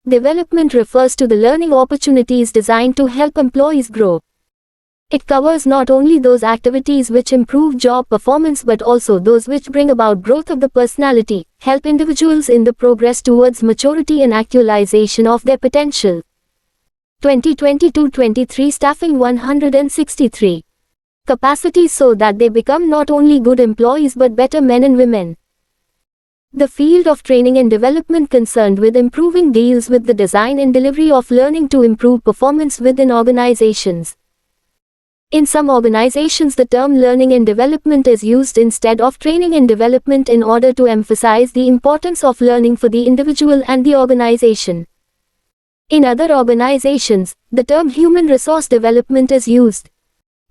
Development refers to the learning opportunities designed to help employees grow. It covers not only those activities which improve job performance but also those which bring about growth of the personality, help individuals in the progress towards maturity and actualization of their potential. 2022-23 Staffing 163. Capacities so that they become not only good employees but better men and women. The field of training and development concerned with improving deals with the design and delivery of learning to improve performance within organizations. In some organizations the term learning and development is used instead of training and development in order to emphasize the importance of learning for the individual and the organization. In other organizations, the term human resource development is used.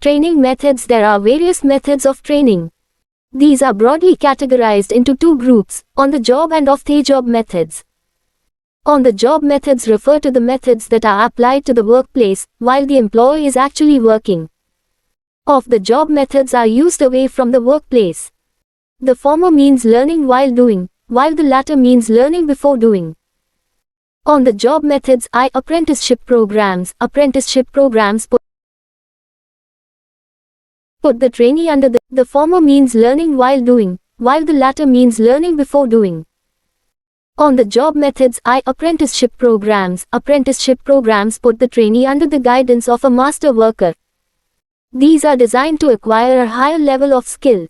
Training methods. There are various methods of training. These are broadly categorized into two groups, on-the-job and off-the-job methods. On-the-job methods refer to the methods that are applied to the workplace, while the employee is actually working. Off-the-job methods are used away from the workplace. The former means learning while doing, while the latter means learning before doing. On-the-job methods. Apprenticeship programs. Apprenticeship programs put the trainee under the former means learning while doing, while the latter means learning before doing. On-the-job methods. Apprenticeship programs. Apprenticeship programs put the trainee under the guidance of a master worker. These are designed to acquire a higher level of skill.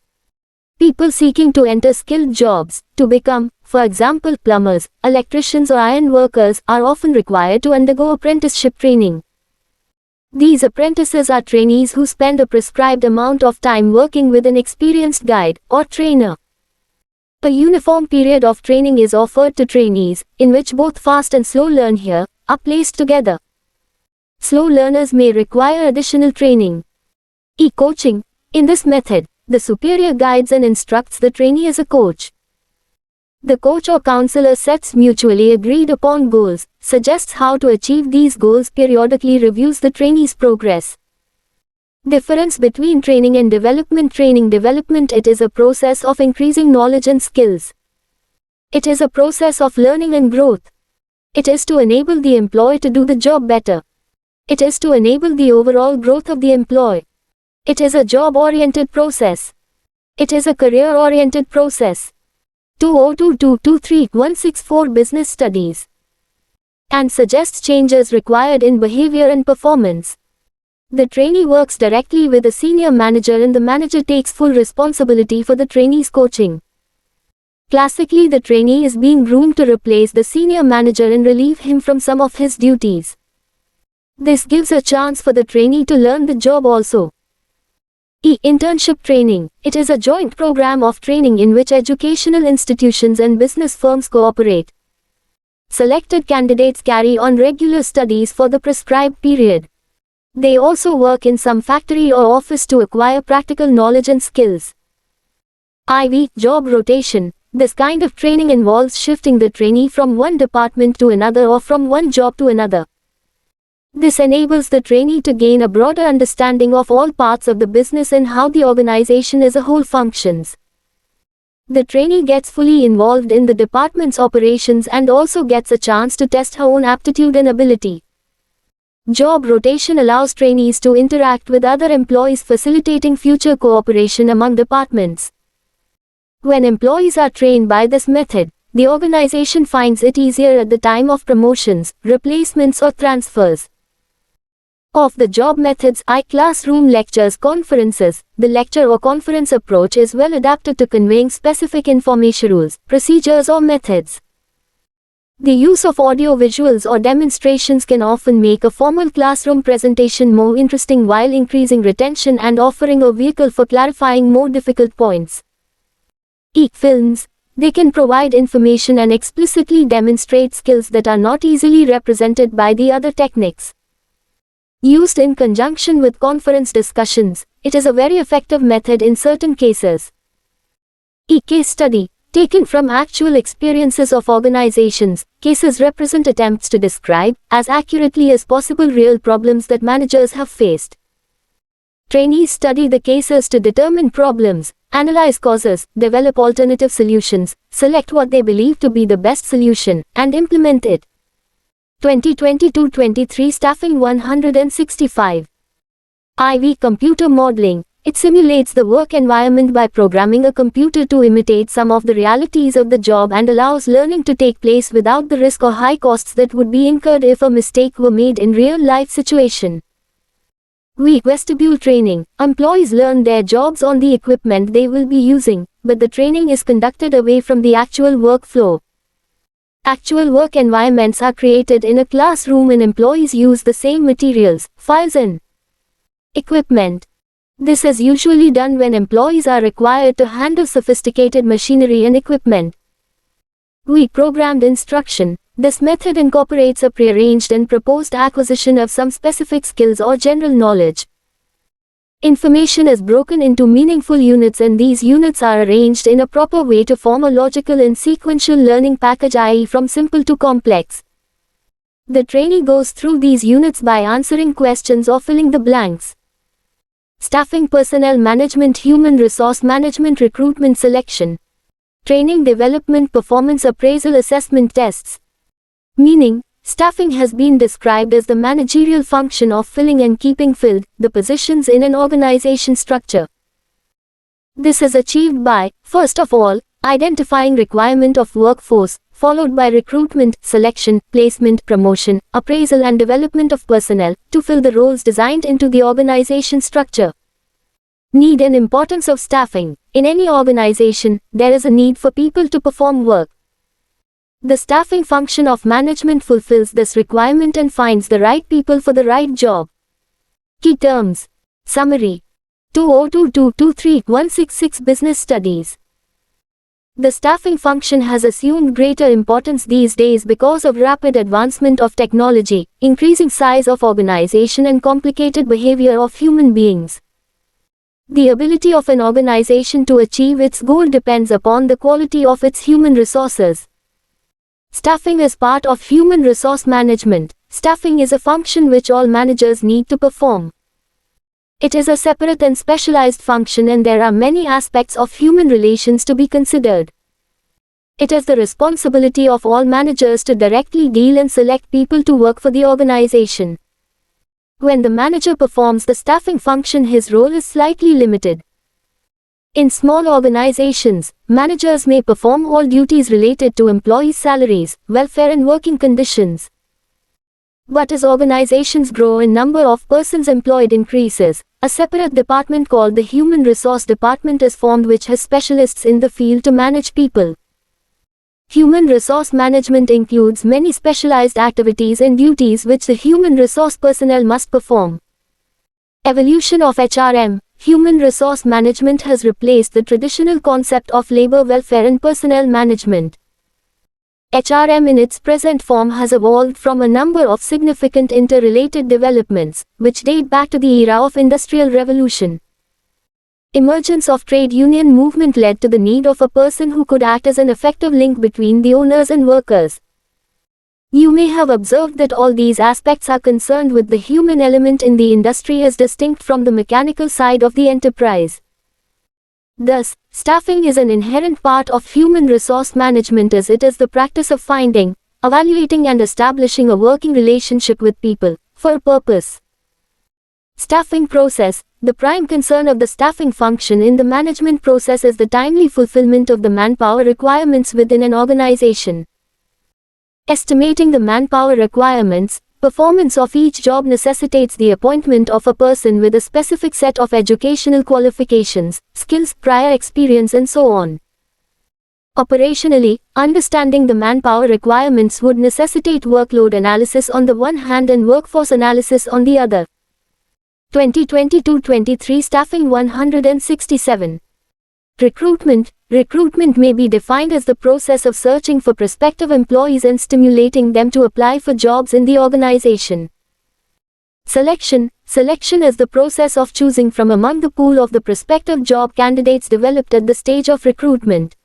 People seeking to enter skilled jobs, to become, for example, plumbers, electricians or iron workers, are often required to undergo apprenticeship training. These apprentices are trainees who spend a prescribed amount of time working with an experienced guide or trainer. A uniform period of training is offered to trainees, in which both fast and slow learn here, are placed together. Slow learners may require additional training. Coaching. In this method, the superior guides and instructs the trainee as a coach. The coach or counselor sets mutually agreed upon goals, suggests how to achieve these goals, periodically reviews the trainee's progress. Difference between training and development. Training development. It is a process of increasing knowledge and skills. It is a process of learning and growth. It is to enable the employee to do the job better. It is to enable the overall growth of the employee. It is a job-oriented process. It is a career-oriented process. 2022-23-164 Business Studies. And suggests changes required in behavior and performance. The trainee works directly with a senior manager and the manager takes full responsibility for the trainee's coaching. Classically, the trainee is being groomed to replace the senior manager and relieve him from some of his duties. This gives a chance for the trainee to learn the job also. Internship training. It is a joint program of training in which educational institutions and business firms cooperate. Selected candidates carry on regular studies for the prescribed period. They also work in some factory or office to acquire practical knowledge and skills. Job rotation. This kind of training involves shifting the trainee from one department to another or from one job to another. This enables the trainee to gain a broader understanding of all parts of the business and how the organization as a whole functions. The trainee gets fully involved in the department's operations and also gets a chance to test her own aptitude and ability. Job rotation allows trainees to interact with other employees, facilitating future cooperation among departments. When employees are trained by this method, the organization finds it easier at the time of promotions, replacements or transfers. Off-the-job methods. Classroom lectures. Conferences. The lecture or conference approach is well adapted to conveying specific information, rules, procedures or methods. The use of audio visuals or demonstrations can often make a formal classroom presentation more interesting while increasing retention and offering a vehicle for clarifying more difficult points. Films. They can provide information and explicitly demonstrate skills that are not easily represented by the other techniques. Used in conjunction with conference discussions, it is a very effective method in certain cases. Case study. Taken from actual experiences of organizations, cases represent attempts to describe, as accurately as possible, real problems that managers have faced. Trainees study the cases to determine problems, analyze causes, develop alternative solutions, select what they believe to be the best solution, and implement it. 2022-23 Staffing 165. IV Computer Modeling. It simulates the work environment by programming a computer to imitate some of the realities of the job and allows learning to take place without the risk or high costs that would be incurred if a mistake were made in real-life situation. Vestibule training. Employees learn their jobs on the equipment they will be using, but the training is conducted away from the actual workflow. Actual work environments are created in a classroom and employees use the same materials, files and equipment. This is usually done when employees are required to handle sophisticated machinery and equipment. Programmed instruction. This method incorporates a prearranged and proposed acquisition of some specific skills or general knowledge. Information is broken into meaningful units and these units are arranged in a proper way to form a logical and sequential learning package, i.e. from simple to complex. The trainee goes through these units by answering questions or filling the blanks. Staffing, personnel management, human resource management, recruitment, selection, training, development, performance appraisal, assessment, tests. Meaning, staffing has been described as the managerial function of filling and keeping filled the positions in an organization structure. This is achieved by, first of all, identifying requirement of workforce, followed by recruitment, selection, placement, promotion, appraisal and development of personnel, to fill the roles designed into the organization structure. Need and importance of staffing. In any organization, there is a need for people to perform work. The staffing function of management fulfills this requirement and finds the right people for the right job. Key terms. Summary. 2022-23-166 Business Studies. The staffing function has assumed greater importance these days because of rapid advancement of technology, increasing size of organization and complicated behavior of human beings. The ability of an organization to achieve its goal depends upon the quality of its human resources. Staffing is part of human resource management. Staffing is a function which all managers need to perform. It is a separate and specialized function and there are many aspects of human relations to be considered. It is the responsibility of all managers to directly deal and select people to work for the organization. When the manager performs the staffing function, his role is slightly limited. In small organizations, managers may perform all duties related to employees' salaries, welfare and working conditions. But as organizations grow and number of persons employed increases, a separate department called the Human Resource Department is formed which has specialists in the field to manage people. Human resource management includes many specialized activities and duties which the human resource personnel must perform. Evolution of HRM. Human resource management has replaced the traditional concept of labor welfare and personnel management. HRM in its present form has evolved from a number of significant interrelated developments, which date back to the era of Industrial Revolution. Emergence of trade union movement led to the need of a person who could act as an effective link between the owners and workers. You may have observed that all these aspects are concerned with the human element in the industry as distinct from the mechanical side of the enterprise. Thus, staffing is an inherent part of human resource management as it is the practice of finding, evaluating and establishing a working relationship with people, for a purpose. Staffing process. The prime concern of the staffing function in the management process is the timely fulfillment of the manpower requirements within an organization. Estimating the manpower requirements, performance of each job necessitates the appointment of a person with a specific set of educational qualifications, skills, prior experience and so on. Operationally, understanding the manpower requirements would necessitate workload analysis on the one hand and workforce analysis on the other. 2022-23 Staffing 167. Recruitment. Recruitment may be defined as the process of searching for prospective employees and stimulating them to apply for jobs in the organization. Selection. Selection is the process of choosing from among the pool of the prospective job candidates developed at the stage of recruitment.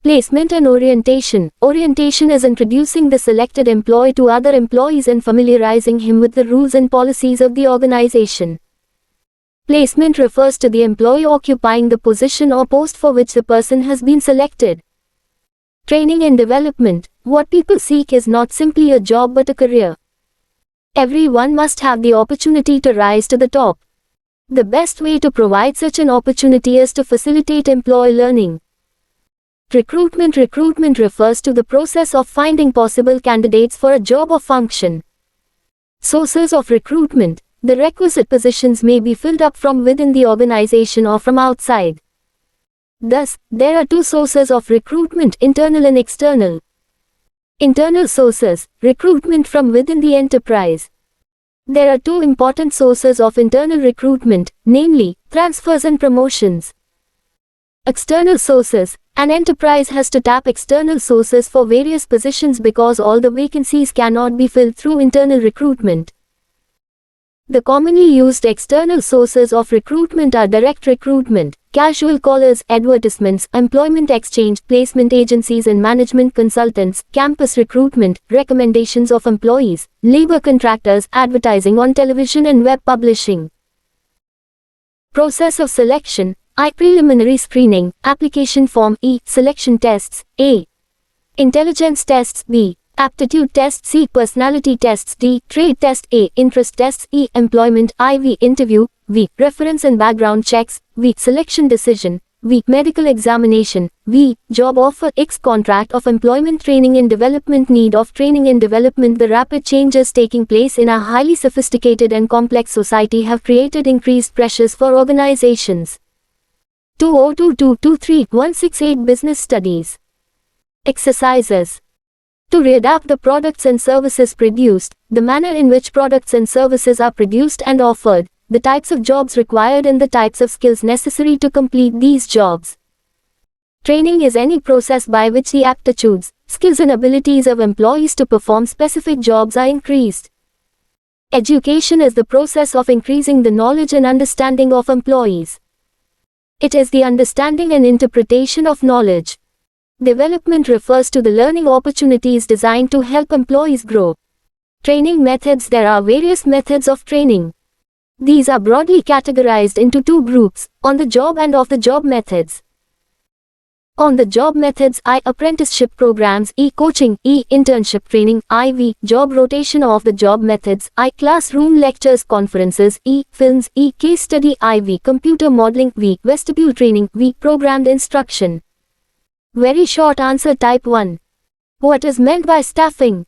Placement and orientation. Orientation is introducing the selected employee to other employees and familiarizing him with the rules and policies of the organization. Placement refers to the employee occupying the position or post for which the person has been selected. Training and development. What people seek is not simply a job but a career. Everyone must have the opportunity to rise to the top. The best way to provide such an opportunity is to facilitate employee learning. Recruitment. Recruitment refers to the process of finding possible candidates for a job or function. Sources of recruitment. The requisite positions may be filled up from within the organization or from outside. Thus, there are two sources of recruitment, internal and external. Internal sources, recruitment from within the enterprise. There are two important sources of internal recruitment, namely, transfers and promotions. External sources. An enterprise has to tap external sources for various positions because all the vacancies cannot be filled through internal recruitment. The commonly used external sources of recruitment are direct recruitment, casual callers, advertisements, employment exchange, placement agencies and management consultants, campus recruitment, recommendations of employees, labor contractors, advertising on television and web publishing. Process of selection. I. Preliminary screening, application form. E. Selection tests. A. Intelligence tests. B. Aptitude tests. C. Personality tests. D. Trade test. A. Interest tests. E. Employment. IV. Interview. V. Reference and background checks. V. Selection decision. V. Medical examination. V. Job offer. X. Contract of employment. Training and development. Need of training and development. The rapid changes taking place in a highly sophisticated and complex society have created increased pressures for organizations. 2022-23-168 Business Studies. Exercises. To readapt the products and services produced, the manner in which products and services are produced and offered, the types of jobs required and the types of skills necessary to complete these jobs. Training is any process by which the aptitudes, skills and abilities of employees to perform specific jobs are increased. Education is the process of increasing the knowledge and understanding of employees. It is the understanding and interpretation of knowledge. Development refers to the learning opportunities designed to help employees grow. Training methods. There are various methods of training. These are broadly categorized into two groups, on-the-job and off-the-job methods. On-the-job methods. I. Apprenticeship programs. E. Coaching. E. Internship training. IV. Job rotation. Off-the-job methods. I. Classroom lectures, conferences. E. Films. E. Case study. IV. Computer modeling. V. Vestibule training. V. Programmed instruction. Very short answer. Type 1. What is meant by staffing?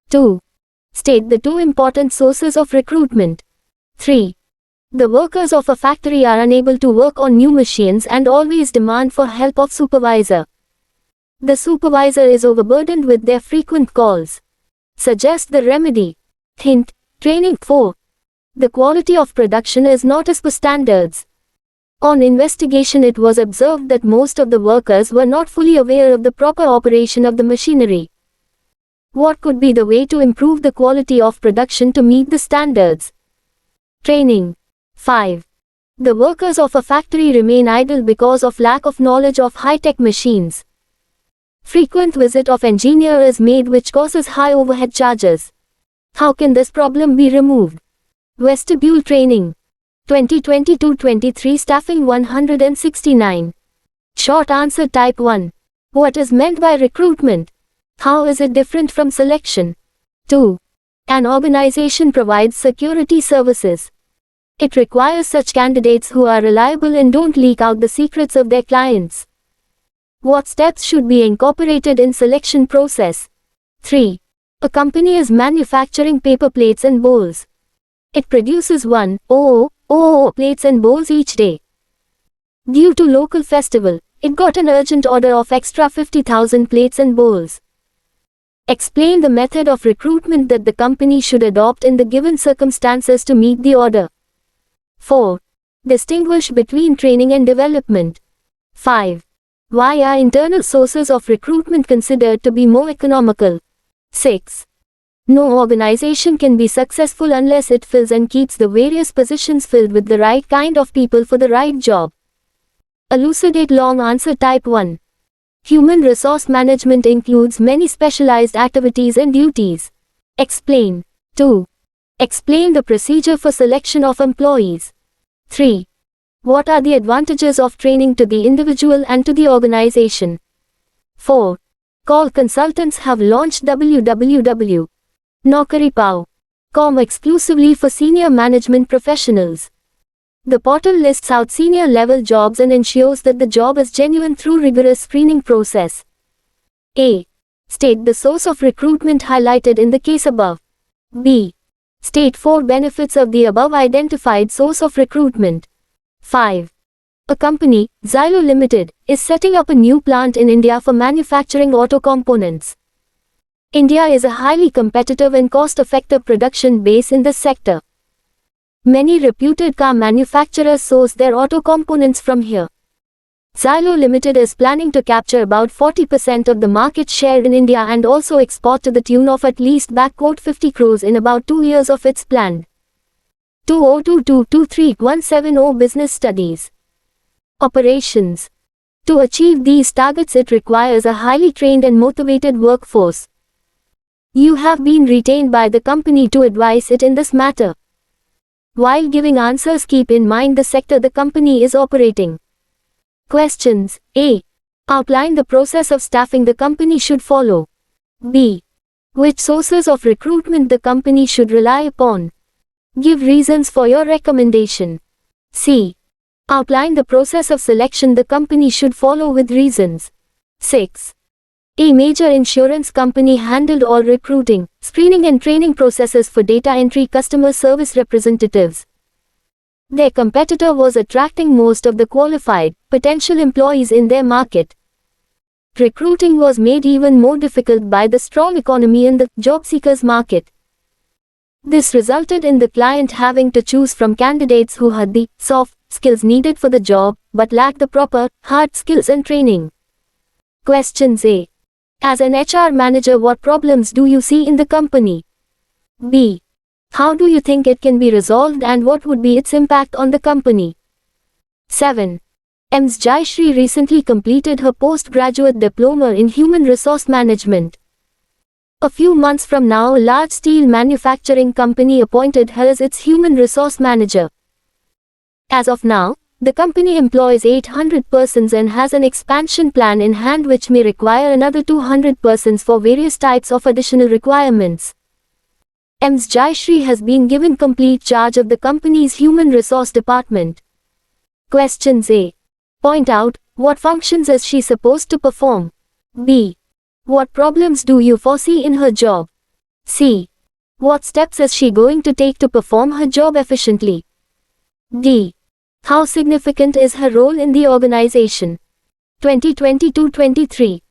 2. State the two important sources of recruitment. 3. The workers of a factory are unable to work on new machines and always demand for help of supervisor. The supervisor is overburdened with their frequent calls. Suggest the remedy. Hint. Training. 4. The quality of production is not as per standards. On investigation, it was observed that most of the workers were not fully aware of the proper operation of the machinery. What could be the way to improve the quality of production to meet the standards? Training. 5. The workers of a factory remain idle because of lack of knowledge of high-tech machines. Frequent visit of engineer is made which causes high overhead charges. How can this problem be removed? Vestibule training. 2022-23 Staffing 169. Short answer. Type 1. What is meant by recruitment? How is it different from selection? 2. An organization provides security services. It requires such candidates who are reliable and don't leak out the secrets of their clients. What steps should be incorporated in selection process? 3. A company is manufacturing paper plates and bowls. It produces 1,000 plates and bowls each day. Due to local festival, it got an urgent order of extra 50,000 plates and bowls. Explain the method of recruitment that the company should adopt in the given circumstances to meet the order. 4. Distinguish between training and development. 5. Why are internal sources of recruitment considered to be more economical? 6. No organization can be successful unless it fills and keeps the various positions filled with the right kind of people for the right job. Elucidate long answer. Type 1. Human resource management includes many specialized activities and duties. Explain. 2. Explain the procedure for selection of employees. 3. What are the advantages of training to the individual and to the organization? 4. Call consultants have launched www.naukaripao.com exclusively for senior management professionals. The portal lists out senior level jobs and ensures that the job is genuine through rigorous screening process. A. State the source of recruitment highlighted in the case above. B. State 4 benefits of the above identified source of recruitment. 5. A company, Xylo Limited, is setting up a new plant in India for manufacturing auto components. India is a highly competitive and cost-effective production base in this sector. Many reputed car manufacturers source their auto components from here. Xylo Limited is planning to capture about 40% of the market share in India and also export to the tune of at least 50 crores in about 2 years of its planned 2022-23-170 business studies. Operations. To achieve these targets, it requires a highly trained and motivated workforce. You have been retained by the company to advise it in this matter. While giving answers, keep in mind the sector the company is operating. Questions. A. Outline the process of staffing the company should follow. B. Which sources of recruitment the company should rely upon. Give reasons for your recommendation. C. Outline the process of selection the company should follow with reasons. 6. A major insurance company handled all recruiting, screening and training processes for data entry customer service representatives. Their competitor was attracting most of the qualified, potential employees in their market. Recruiting was made even more difficult by the strong economy in the job seekers market. This resulted in the client having to choose from candidates who had the soft skills needed for the job, but lacked the proper hard skills and training. Questions. A. As an HR manager, what problems do you see in the company? B. How do you think it can be resolved and what would be its impact on the company? 7. Ms. Jayashree recently completed her postgraduate diploma in Human Resource Management. A few months from now, a large steel manufacturing company appointed her as its Human Resource Manager. As of now, the company employs 800 persons and has an expansion plan in hand which may require another 200 persons for various types of additional requirements. Ms. Jayashree has been given complete charge of the company's human resource department. Questions. A. Point out, what functions is she supposed to perform? B. What problems do you foresee in her job? C. What steps is she going to take to perform her job efficiently? D. How significant is her role in the organization? 2022-23